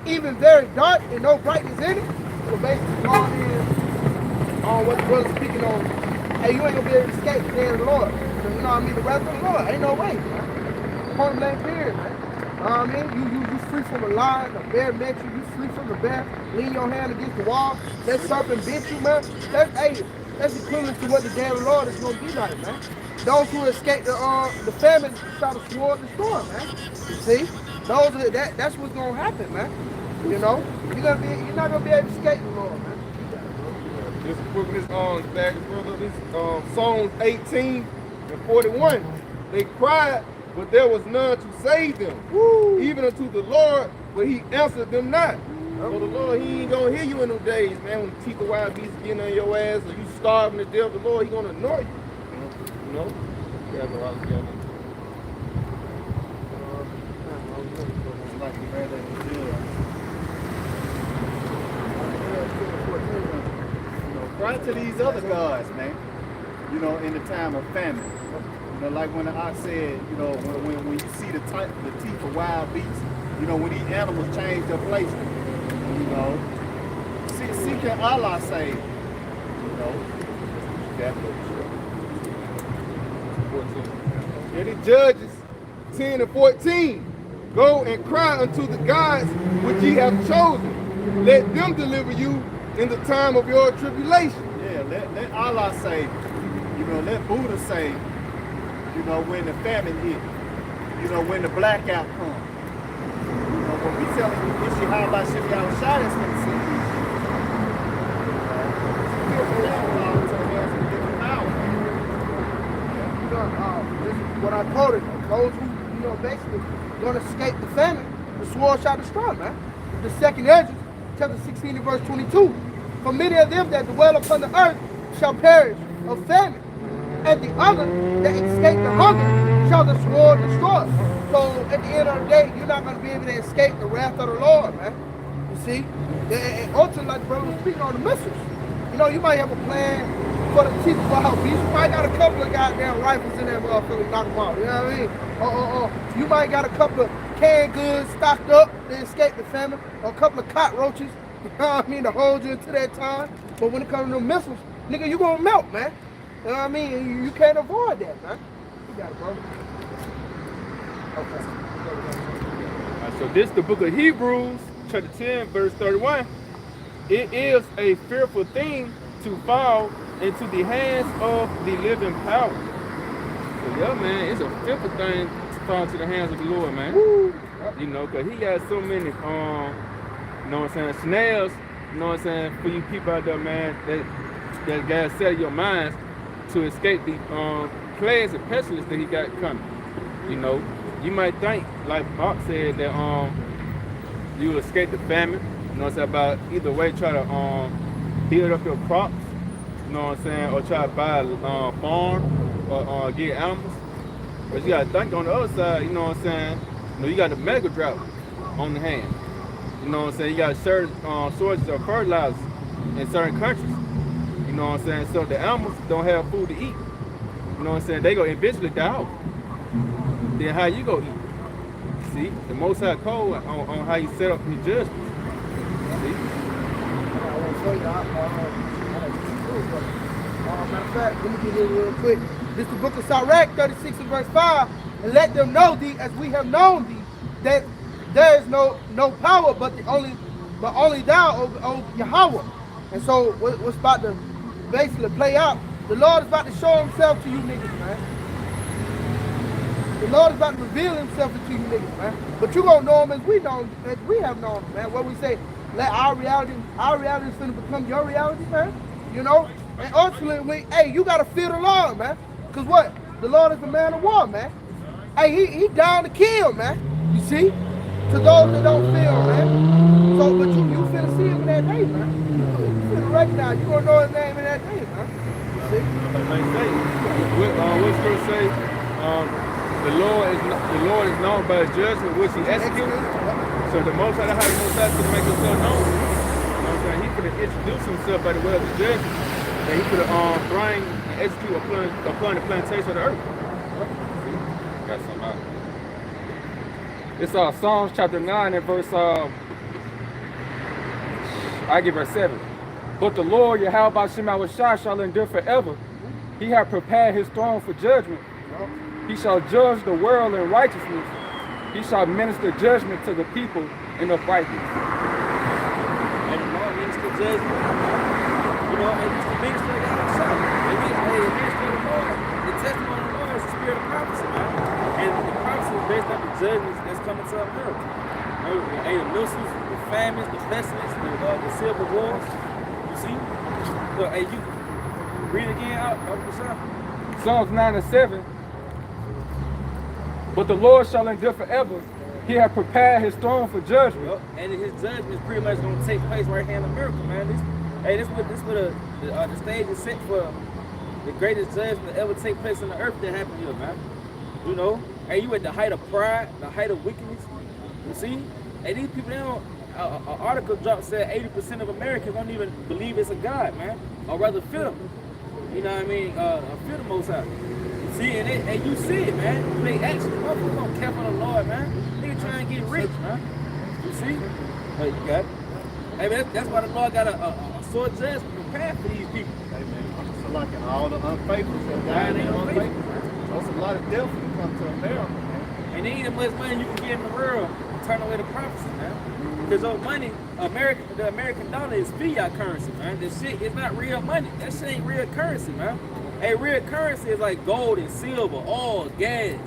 even very dark and no brightness in it? So basically going in on what the brother's speaking on. Hey, you ain't gonna be able to escape the day of the Lord. You know what I mean? The wrath of the Lord. Ain't no way, man. Point blank period, man. You know what I mean? You free from a lion, a bear met you, you free from the bear, lean your hand against the wall, that serpent bit you, man. That's equivalent to what the day of the Lord is gonna be like, man. Those who escape the famine try to sword the storm, man. You see? That's what's gonna happen, man. You know? You're not gonna be able to escape the Lord, man. This book is back, brother. This Psalms 18 and 41. They cried, but there was none to save them. Woo. Even unto the Lord, but he answered them not. So the Lord, he ain't gonna hear you in them days, man. When the teeth of wild beasts getting on your ass, or you starving to death, the Lord, he gonna ignore you. You know? Yeah, go out together. Like we read that in Jill. Cry to these other gods, man. You know, in the time of famine. You know, like when the ox said, you know, when you see the teeth of wild beasts, you know, when these animals change their place, you know, seeking Allah say, you know, And it Judges 10 and 14. Go and cry unto the gods which ye have chosen. Let them deliver you in the time of your tribulation. Yeah, let Allah say, you know, let Buddha say, you know, when the famine hit, you know, when the blackout comes. You know, when we telling you this shit, how about shit y'all shot us when the city. This is what I quoted. Those who, you know, basically gonna escape the famine, the sword shall destroy, man. The second Ezra, chapter 16 and verse 22. For many of them that dwell upon the earth shall perish of famine, and the other that escape the hunger shall the sword destroy. So at the end of the day, you're not going to be able to escape the wrath of the Lord, man. You see? And ultimately, like the brother was speaking on the missiles. You know, you might have a plan for the teeth of wild beasts. You might got a couple of goddamn rifles in that motherfucker, knock them out. You know what I mean? You might got a couple of canned goods stocked up to escape the famine, or a couple of cockroaches, you know what I mean, to hold you into that time. But when it comes to the missiles, nigga, you gonna melt, man. You know what I mean? You can't avoid that, man. You got it, bro. Okay. So this is the book of Hebrews, chapter 10, verse 31. It is a fearful thing to fall into the hands of the living power. So yeah, man, it's a fearful thing to fall into the hands of the Lord, man. Woo. You know, because he got so many, you know what I'm saying, snails, you know what I'm saying, for you people out there, man, that gotta set your minds to escape the plagues and pestilence that he got coming. You know, you might think, like Bob said, that you will escape the famine, you know what I'm saying, about either way try to build up your crops, you know what I'm saying, or try to buy a farm or get animals. But you gotta think on the other side, you know what I'm saying, you know, you got the mega drought on the hand. You know what I'm saying? You got certain sources of fertilizers in certain countries. You know what I'm saying? So the animals don't have food to eat. You know what I'm saying? They go eventually die out. Then how you go eat? See? The Most High code on how you set up your judgments. See? Matter of fact, let me get here real quick. This is the book of Sirach, 36 and verse 5. And let them know thee as we have known thee, that there is no power but only thou, O Yahweh. And so what's about to basically play out, the Lord is about to show himself to you niggas, man. The Lord is about to reveal himself to you niggas, man. But you gonna know him as we have known him, man. What we say, let our reality is gonna become your reality, man. You know? And ultimately, hey, you gotta fear the Lord, man. Cause what? The Lord is a man of war, man. Hey, he down to kill, man. You see? To those that don't fear him, man. So, but you finna see him in that day, man. You finna recognize, you gonna know his name in that day, man. You see? Like say, what scripture say? The Lord is known by his judgment which he executes. So the Most High, that's how the Most High to make himself known. You know what I'm saying? He could have introduced himself by the way of the judgment. And he could have bring and execute upon the plantation of the earth. See? Got something out. It's Psalms chapter 9 and verse I give verse 7. But the Lord Yahweh Shemawashah shall endure forever. He hath prepared his throne for judgment. He shall judge the world in righteousness. He shall minister judgment to the people in uprightness. And the Lord minister judgment. You know, and it's the minister of God himself. And the minister of the Lord, the testimony of the Lord is the spirit of prophecy, man. And the prophecy is based on the judgments that's coming to America. You know, the missiles, the famines, the pestilence, the civil wars. You see? So, hey, you read again out of the Psalm. Psalms 9 and 7. But the Lord shall endure forever. He hath prepared his throne for judgment. Yep. And his judgment is pretty much going to take place right here in America, man. This the stage is set for the greatest judgment that ever take place on the earth that happened here, man. You know, hey, you at the height of pride, the height of wickedness. You see, and these people, they don't. An article dropped said 80% of Americans don't even believe it's a God, man, or rather fear him. You know what I mean? Fear the Most High. See, and you see it, man. They actually don't care for the Lord, man. Nigga trying to get rich, man. You see? Hey, you got it. Hey, man, that's why the Lord got a sword judgment prepared for these people. Hey, man, so like all the unfaithful that died in unfaithful. There's a lot of death when it comes to America, man. And there ain't as much money you can get in the world to turn away the prophecy, man. Because your money, the American dollar is fiat currency, man. This shit is not real money. That shit ain't real currency, man. Hey, real currency is like gold and silver, oil, gas.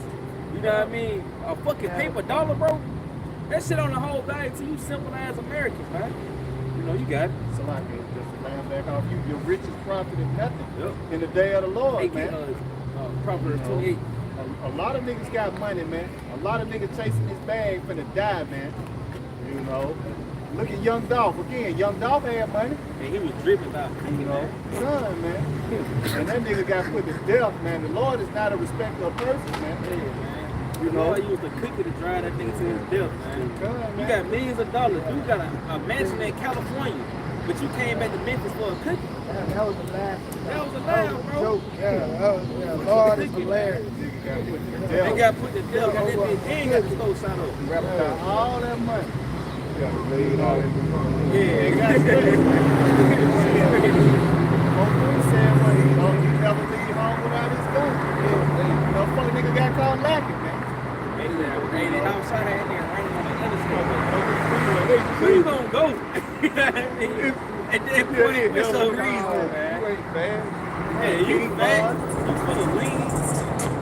You know what I mean? A fucking paper dollar, bro. That shit on the whole value to you simple as Americans, man. You know, you got it. So like, just to land back off you, your richest profit is nothing. Yep. In the day of the Lord, Hey, man. Proverbs 28. A lot of niggas got money, man. A lot of niggas chasing this bag finna die, man. You know. Look at Young Dolph again. Young Dolph had money. And he was dripping out. You know, son, man. And that nigga got put to death, man. The Lord is not a respecter of persons, man. Yeah, man. You know, Lord used the cookie to drive that nigga to his death, man. God, You man. got millions of dollars. You got a mansion in California, but you came back to Memphis for a cookie. That was a laugh. That was a laugh, bro. Joke. Yeah, Lord is hilarious. They got put to death, and they ain't got the store shot up. Got all that money. Yeah, They got saying when he never leave home without his gun. You know, fucking nigga got caught lacking, man. Hey, they outside and they're running on the interstate. Where you gonna go? You know what I mean? At that point, it's so reasonable, man. You ain't bad. Yeah, you fat, you full of lean.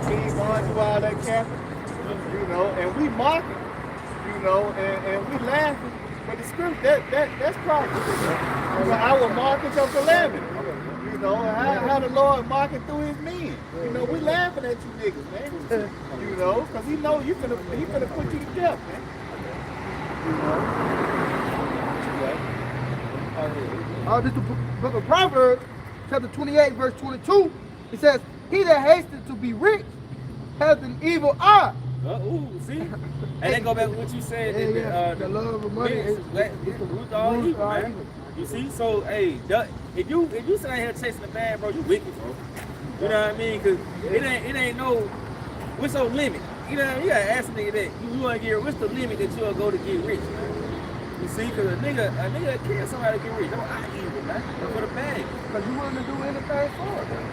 King Barnes, you all that capping. You know, and we mocking. You know, and we laughing. But the script, that's prophecy. You know, our markings of calamity. You know, how the Lord marking through his men. You know, we laughing at you niggas, man. You know, because he know he finna put you to death, man. You know. This is the book of Proverbs, chapter 28, verse 22. It says, he that hasteth to be rich hath an evil eye. Ooh, see? And they go back to what you said. The love of money is the root of all evil, man. You see? So, hey, if you sit out here chasing the bag, bro, you wicked, bro. You know what I mean? Because it ain't no, what's your limit? You know what I mean? You gotta ask a nigga that. You want to get, what's the limit that you'll go to get rich, man? You see? Because a nigga kill somebody to get rich. Don't I evil, man. For the bag. Because you willing to do anything for it, man.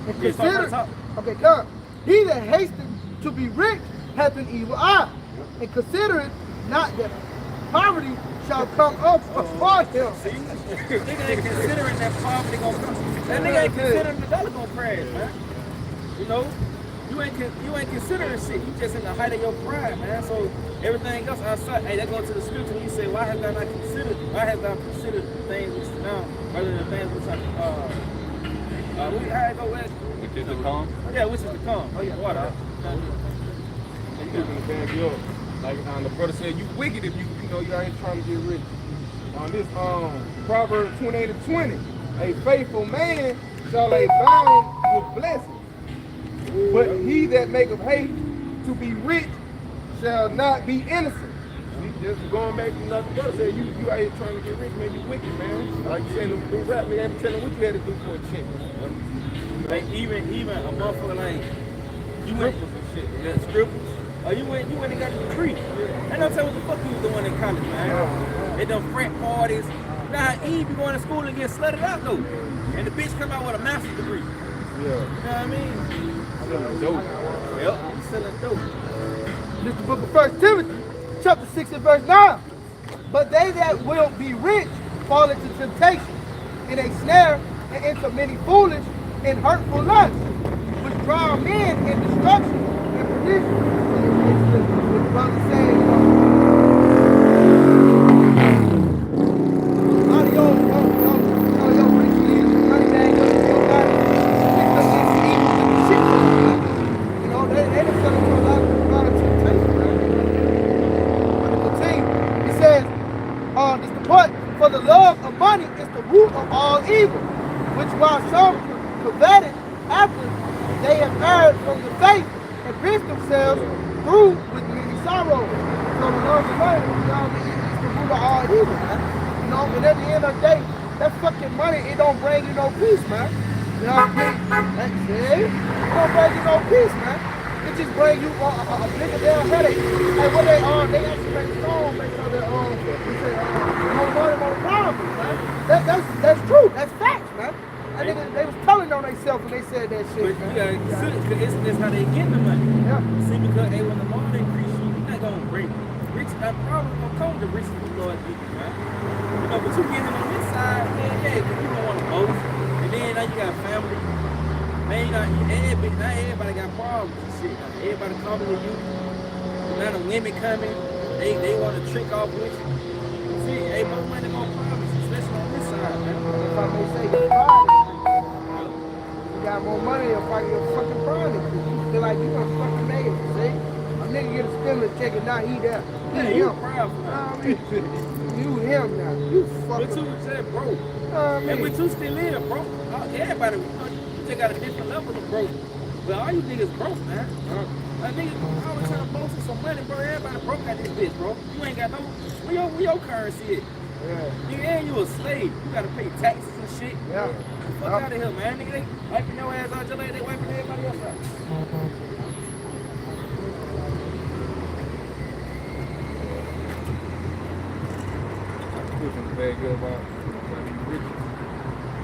And consider, okay, come. He that hasteth to be rich hath an evil eye. And consider it not that poverty shall come up upon him. See, nigga ain't considering that poverty gonna come. That nigga ain't considering the dollar gonna crash, man. You know, you ain't considering shit. You just in the height of your pride, man. So everything else outside, hey, that goes to the scripture. When you say, why have thou not considered? Why have thou considered the things which are now rather than the things which are how it go back? Which is to come. Yeah, which is to come. Oh yeah, water. You can bag you up. Like the brother said, you wicked if you know you ain't trying to get rich. On this Proverbs 28:20, a faithful man shall abound with blessings, but he that maketh haste to be rich shall not be innocent. We just going back to another brother said, you out here trying to get rich, man, you wicked, man. Like you said, the rap nigga ain't telling what you had to do for a chick. Like even a motherfucker like you went scribbles. Oh, you went and got a degree. And don't tell what the fuck you was doing in college, man. They done frat parties. Nah, he be going to school and get slutted out though. And the bitch come out with a master's degree. Yeah. You know what I mean? Selling dope. Yep, he's selling dope. This is the book of 1 Timothy, chapter 6 and verse 9. But they that will be rich fall into temptation, in a snare, and into many foolish and hurtful lusts, which drive men in destruction and perdition. What the brother said, a lot of your rich leaders, money that ain't gonna feel bad, it's evil with the shit. You know, they done fell into a lot of temptation, man. But to continue, he says, this the part, for the love of money is the root of all evil, which while some coveted after they have erred from the faith and pierced themselves through with many sorrows. So the love of money, you know, is the root of all evil, man. You know, but at the end of the day, that fucking money, it don't bring you no peace, man. You know what I mean? It don't bring you no peace, man. It just bring you a bigger damn headache. Like what they actually make a song based on their they say, more money, more problems, man. That's true. That's facts, man. I think they was telling on themselves when they said that shit. But you gotta consider, because that's how they get the money. Yeah. See, because hey, when the Lord increase you, you're not gonna break. Rich, that problem gonna come to rich the Lord give you, man. You know, but you getting on this side, man, yeah, because you don't want to boast. And then now you got family. Man, you know, not everybody got problems and shit. Now, everybody coming to you. Now the women coming, they want to trick off with you. See, hey, more money, more problems, especially on this side, man. That's why they say you're pride. You got more money, you'll fight your fucking pride. You feel like you done fucking made it, see? A nigga get a stimulus check and now he there. Yeah, He you him. proud for that. You him now. You But fucking. you said broke. I And we mean, two still in, bro. Everybody, you just got a different level of broke. But all you niggas broke, man. A nigga always trying to boast of some money, bro. Everybody broke out this bitch, bro. You ain't got no, where your currency is? yeah. Nigga, and you a slave. You gotta pay taxes and shit. Yeah. Fuck out of here, man. Nigga, they wiping your ass out just like they wiping everybody else out.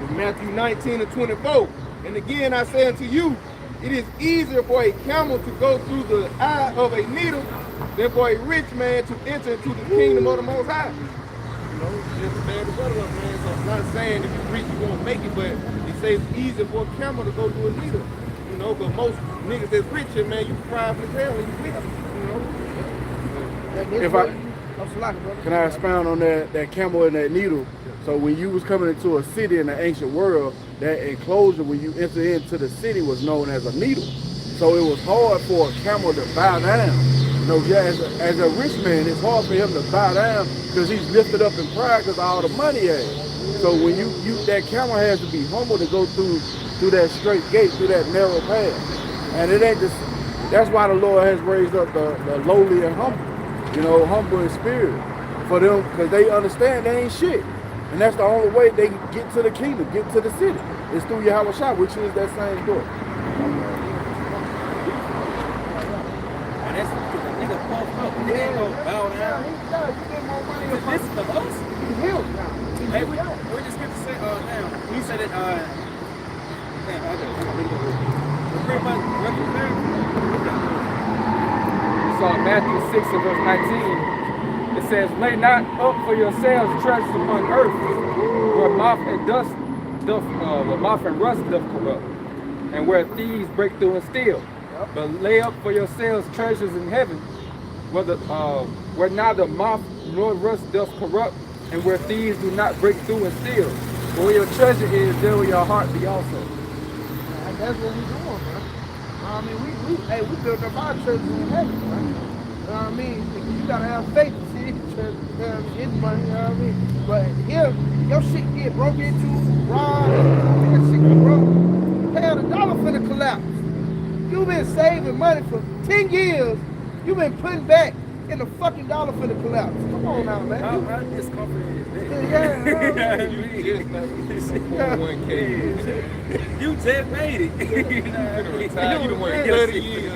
It's Matthew 19:24. And again I say unto you, it is easier for a camel to go through the eye of a needle than for a rich man to enter into the kingdom of the Most High. You know, it's just a bad weather up, man. So I'm not saying if you're rich you won't make it, but it says it's easier for a camel to go through a needle. You know, but most niggas that's richer, man, you cry for hell when you rich. You know. If can I expound on that camel and that needle? So when you was coming into a city in the ancient world, that enclosure when you enter into the city was known as a needle. So it was hard for a camel to bow down. You know, as a rich man, it's hard for him to bow down because he's lifted up in pride because of all the money he has. So when that camel has to be humble to go through that straight gate, through that narrow path. And it ain't just, that's why the Lord has raised up the lowly and humble. You know, humble in spirit for them, because they understand they ain't shit. And that's the only way they get to the kingdom, get to the city. It's through Yahweh Shah, which is that same door. And that's because the nigga pumped up. They ain't gonna bow down. This is the host. Hey, we just get to say, now, he said it, pretty much represent. So in Matthew 6 and verse 19, It says, lay not up for yourselves treasures upon earth, where moth and rust doth corrupt, and where thieves break through and steal. But lay up for yourselves treasures in heaven, where neither moth nor rust doth corrupt, and where thieves do not break through and steal. For where your treasure is, there will your heart be also. And that's what we doing, man. I mean, we built up our churches in heaven, man. You know what I mean? You gotta have faith to see the church, get money, you know what I mean? But here, your shit get broke into, robbed, that shit get broke. Hell, the dollar finna collapse. You've been saving money for 10 years. You've been putting back in the fucking dollar finna collapse. Come on now, man. How discomforted is that? You just made it. You done went 30 years.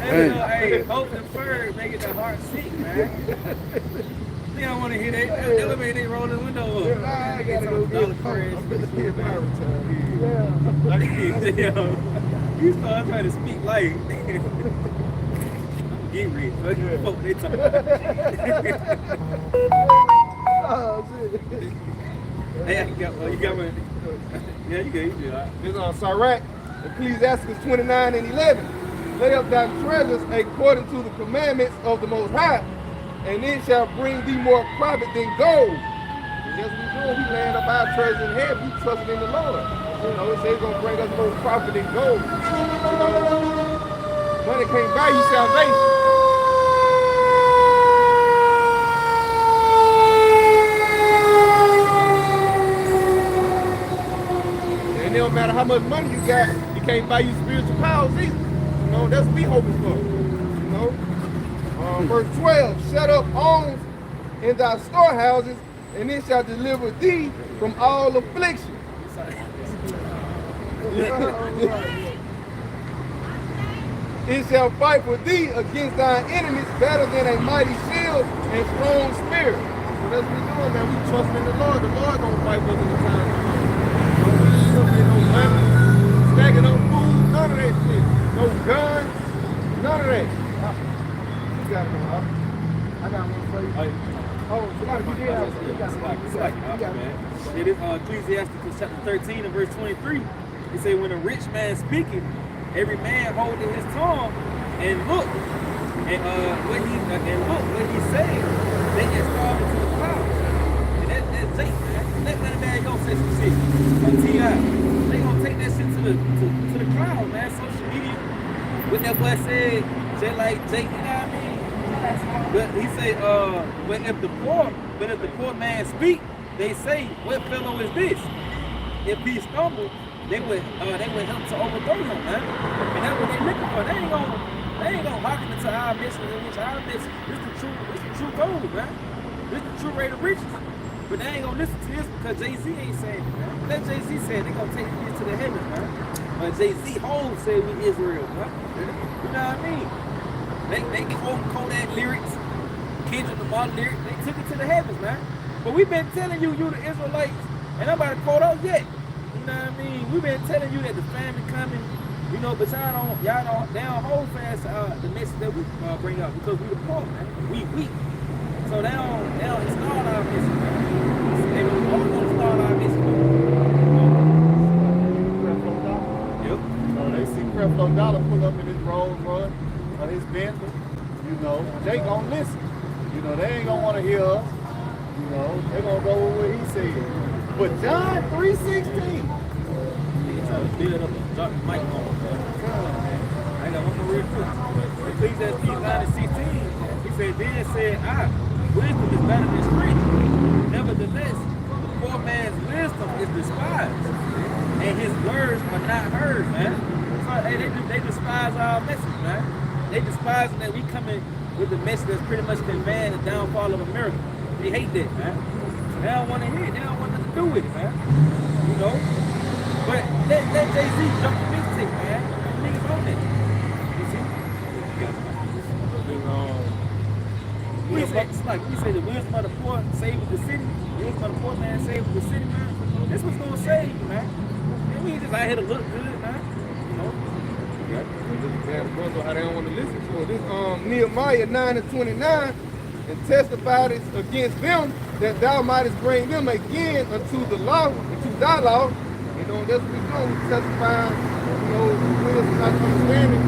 Hey, hope deferred, making the heart sick, man. They don't want to hear that. They'll make they roll the window up. I gotta go get a You start trying to speak life. Get rich. Fuck they talking. Oh, shit. Hey, you got one. Yeah, you good. This on Sirach, Ecclesiastes 29:11. Lay up thy treasures according to the commandments of the Most High, and it shall bring thee more profit than gold. And that's what we doing. We laying up our treasures in heaven. We trusting in the Lord. You know, it says it's gonna bring us more profit than gold. Money can't buy you salvation. And it don't matter how much money you got, you can't buy you spiritual powers either. You know, that's what we hoping for. You know? Verse 12, shut up alms in thy storehouses, and it shall deliver thee from all affliction. It shall fight for thee against thine enemies better than a mighty shield and strong spirit. So that's what we're doing, man. We trust in the Lord. The Lord gonna fight for us in the time. No money, stacking up food, none of that shit. No guns, none of that. You got it, huh? I got one for you. Oh, somebody, you did have one. You got it. It is Ecclesiastes chapter 13 and verse 23. It say, when a rich man speaketh, every man holding his tongue and look, and what he said, they get started to the clouds. And that's Jake, man. Let that man go say some shit on T.I. They gonna take that shit to the clouds, man. Social media. What that boy said, just like Jake, you know what I mean? But he say, but if the poor man speak, they say, what fellow is this? If he stumbles, they would help to overthrow him, man. And that's what they looking for. They ain't gonna hearken into our mission, which our mission. This the true goal, man. This the true rate of riches. But they ain't gonna listen to this because Jay-Z ain't saying it, man. Let Jay-Z say it, they gonna take this to the heavens, man. But Jay-Z home said we Israel, man. You know what I mean? They quote Kodak lyrics, Kendrick Lamar lyrics, they took it to the heavens, man. But we've been telling you the Israelites, and nobody quote out yet. You know what I mean? We've been telling you that the famine coming, you know, but y'all don't hold fast the message that we bring up because we the poor, man. We weak. So they don't install our message, man. They don't install our message. Yep. So they see Creflo Dollar pull up in his Rolls Royce or his Bentley, you know, they gonna listen. You know, they ain't gonna wanna hear us. You know, they gonna go with what he said. But John 3:16. Drop the mic on. I got one more real quick. Ecclesiastes 9:16. He said, then said I, wisdom is better than strength. Nevertheless, the poor man's wisdom is despised, and his words are not heard, man. So they despise our message, man. They despise that we come in with the message that's pretty much conveying the downfall of America. They hate that, man. They don't want to hear it. They don't want nothing to do with it, man. You know? But let Jay-Z jump the mixtape, man. Niggas on that. You see? We say the wisdom of the poor saves the city. The wisdom of the poor man saves the city, man. This was gonna save you, man. And we just out here to look good, man. You know? Yeah, the brothers, how they don't want to listen to it. This Nehemiah 9:29, and testified against them that thou mightest bring them again unto the law, unto thy law. You know, that's what we do. We testify, you know, wisdom, not understanding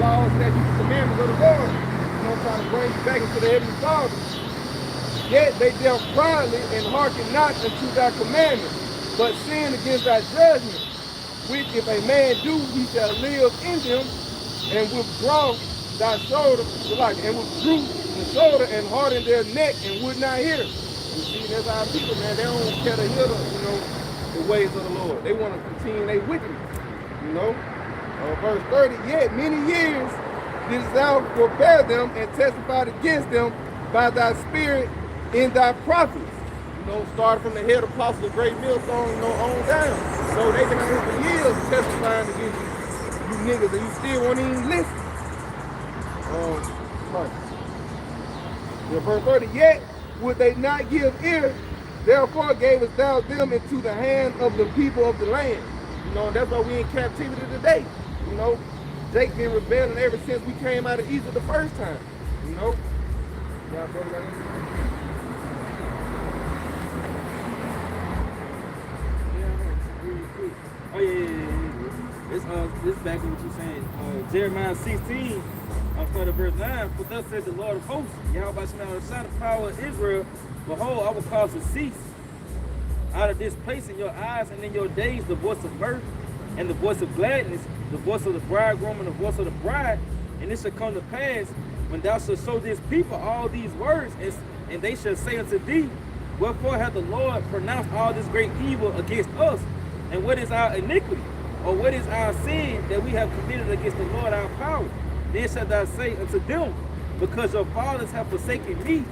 laws, statutes, commandments of the Lord. You know, trying to bring you back into the heavenly Father. Yet they dealt proudly and hearken not unto thy commandments, but sin against thy judgment, which if a man do, he shall live in them, and withdraw thy shoulder, and withdrew the shoulder and hardened their neck and would not hear. You see, that's our people, man. They don't care to hear the, you know, the ways of the Lord. They want to continue their wickedness, you know. Verse 30, yet many years didst thou forbear them and testified against them by thy spirit in thy prophets. You know, starting from the head apostle of Great Millstone, you know, on down. So they been out here for years testifying against you niggas, and you still won't even listen. Verse 30, yet would they not give ear, therefore gavest thou them into the hand of the people of the land. You know, and that's why we in captivity today. You know, Jake been rebelling ever since we came out of Egypt the first time. You know? Yeah, brother, Oh yeah. This back to what you're saying. Jeremiah 16, start at verse 9. For thus says the Lord of hosts, Yahweh Shemel, the power of Israel, behold, I will cause to cease out of this place in your eyes and in your days the voice of mirth and the voice of gladness, the voice of the bridegroom and the voice of the bride. And it shall come to pass when thou shalt show this people all these words, and they shall say unto thee, wherefore hath the Lord pronounced all this great evil against us? And what is our iniquity? Or what is our sin that we have committed against the Lord our power? Then shalt thou say unto them, because your fathers have forsaken me,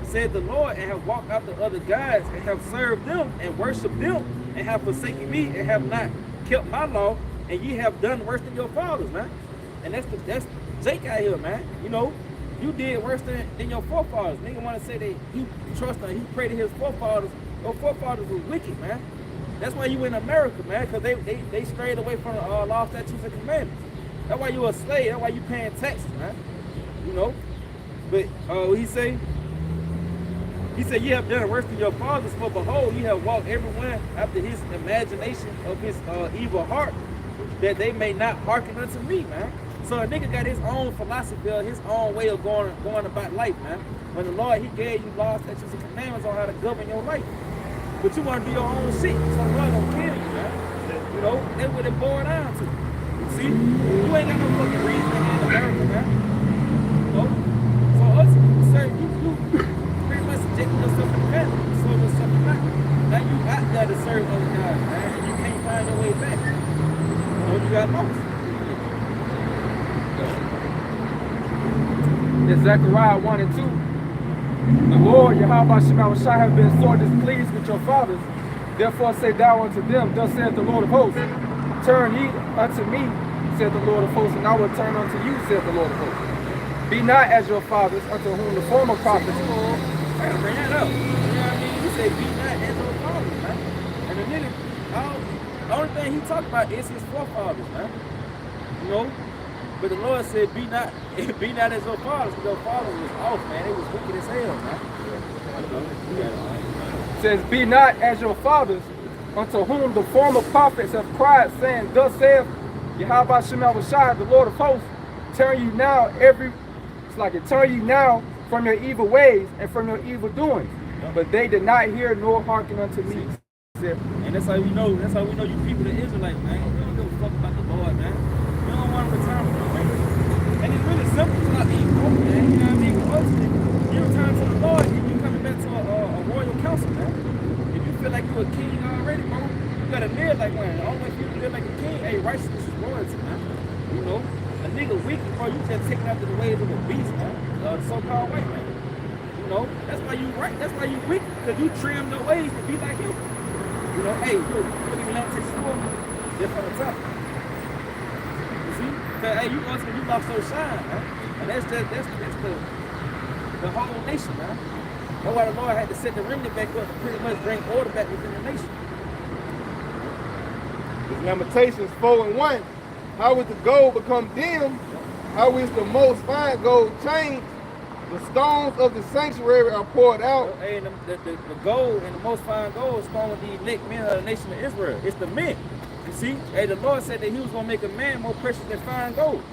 said the Lord, and have walked after other gods, and have served them, and worshipped them, and have forsaken me, and have not kept my law, and ye have done worse than your fathers, man. And that's Jake out here, man. You know, you did worse than your forefathers. Nigga want to say that he trusted, he prayed to his forefathers. Your forefathers were wicked, man. That's why you in America, man, because they strayed away from the law, statutes, and commandments. That's why you a slave. That's why you paying taxes, man. You know? But he said, ye have done worse than your fathers, for behold, ye have walked everyone after his imagination of his evil heart, that they may not hearken unto me, man. So a nigga got his own philosophy, his own way of going about life, man. When the Lord, he gave you laws, statutes, and commandments on how to govern your life. But you want to do your own shit, so the Lord don't kill you, man. You know, that's what it boiled down to. See? You ain't got no fucking reason in America, man. You know? So us, sir, you pretty much subjecting yourself to that. So yourself to that. Now you out there to serve other guys, man. And you can't find your way back. You know, you got lost. In Zechariah 1 and 2, the Lord, Yahweh Shemel, have been sore displeased with your fathers. Therefore say thou unto them, thus saith the Lord of hosts, turn ye unto me, saith the Lord of hosts, and I will turn unto you, saith the Lord of hosts. Be not as your fathers, unto whom the former prophets. I gotta bring that up. You know what I mean? He said, be not as your fathers, man. And the nigga, the only thing he talked about is his forefathers, man. You know? But the Lord said, be not as your fathers, because your fathers was off, man. They was wicked as hell, man. It says, be not as your fathers, unto whom the former prophets have cried, saying, thus saith Yahweh Shemel, the Lord of hosts, turn you now turn you now from your evil ways and from your evil doings. But they did not hear nor hearken unto me. And that's how we know you people, the Israelites, man. We don't give a fuck about the Lord, man. We don't want to return to the Lord. And it's really simple. It's not being broke, man. You know what I mean? Ultimately, you return to the Lord, you coming back to a royal council, man. If you feel like you're a king already, bro, you gotta live like one. The only way for you to live like a king, hey, righteousness is royalty, man. You know? A nigga wicked, bro, you just taking after the ways of a beast, man. The so-called white man. You know? That's why you right. That's why you wicked, because you trim the ways to be like him. You know, hey, look, you let me take school, they're from the top. You see? Because, hey, you lost your shine, man. And that's the whole nation, man. That's why the Lord had to set the remnant back up to pretty much bring order back within the nation. It's Lamentations 4 and 1. How is the gold become dim? How is the most fine gold changed? The stones of the sanctuary are poured out. Hey, the gold and the most fine gold is found with the elect men of the nation of Israel. It's the men. You see? Hey, the Lord said that he was going to make a man more precious than fine gold.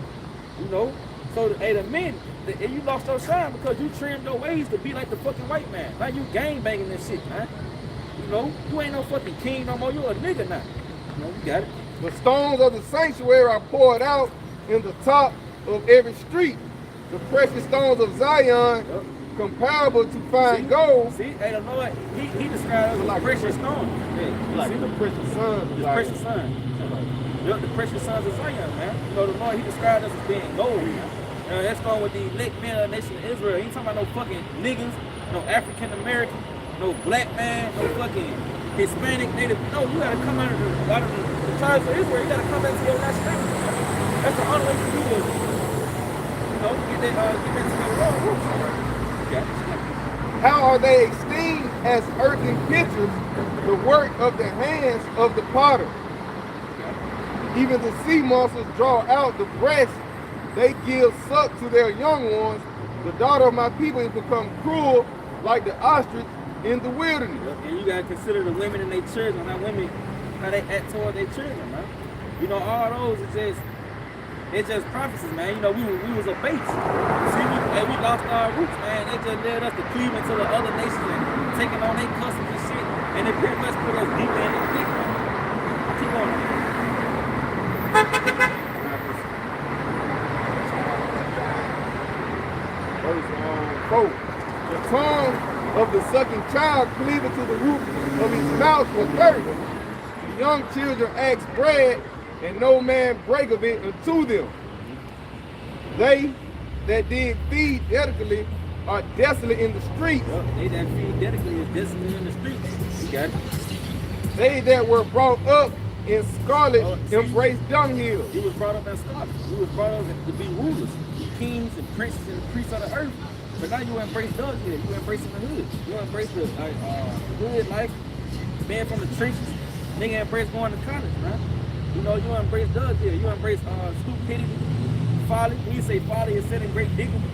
You know? So, hey, the men, and you lost your shine because you trimmed your ways to be like the fucking white man. Now you gang banging this shit, man. You know? You ain't no fucking king no more. You a nigga now. You know, you got it. The stones of the sanctuary are poured out in the top of every street. The precious stones of Zion, comparable to fine gold. See, hey, the Lord, he described us as like precious stones. Yeah, Like the precious sons. The precious sons. The precious sons of Zion, man. You know, the Lord, he described us as being gold, man. That's going with the elect men of the nation of Israel. He ain't talking about no fucking niggas, no African American, no black man, no fucking Hispanic, Native. No, you gotta come out of the tribes of Israel. You gotta come back to your nationality. That's the only way to do it. You know, get back to your own roots. Okay. How are they esteemed as earthen pitchers, the work of the hands of the potter? Even the sea monsters draw out the breast. They give suck to their young ones. The daughter of my people has become cruel like the ostrich in the wilderness. And you gotta consider the women and their children, how they act toward their children, man. You know, all those it's just prophecies, man. You know, we was a bait. See, we lost our roots, man. They just led us to cleave into the other nations and taking on their customs and shit. And it pretty much put us deeper in the thick, man. Keep on. Verse 4. The tongue of the sucking child cleaveth to the roof of his mouth for thirst. The young children ask bread, and no man break of it unto them. They that did feed delicately are desolate in the streets. They that feed delicately is desolate in the streets. You got it. They that were brought up in scarlet embrace dunghill. He was brought up in scarlet. He was brought up to be rulers, kings and princes and priests of the earth. But now you embrace dunghill. You embracing the hood. You embrace the hood life, being from the trenches. Nigga embrace going to college, man. You know, you embrace dunghill. You embrace stupidity, folly. When you say folly, it's setting great dignity.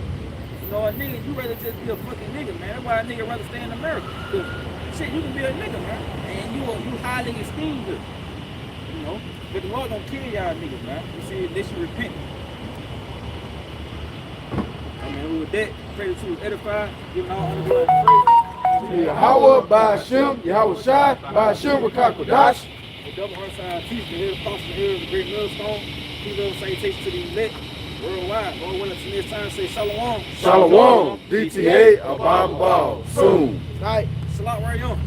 You know, a nigga, you rather just be a fucking nigga, man. That's why a nigga rather stay in America. Cause shit, you can be a nigga, man. And you highly esteemed it. You know? But the Lord don't kill y'all niggas, man. You see, unless you repent. I mean, with that, pray that you was edified, giving all honor, glory, and praise. Yahweh, by Hashem, Yahweh Shai, by Hashem, Rakakodash. The double heart teaching the head apostle, the head of the great millstone. Two little salutations to the elect worldwide. Lord willing, to this time, say shalom. Shalom, DTA, Abba, soon. Night. Salat, where you on?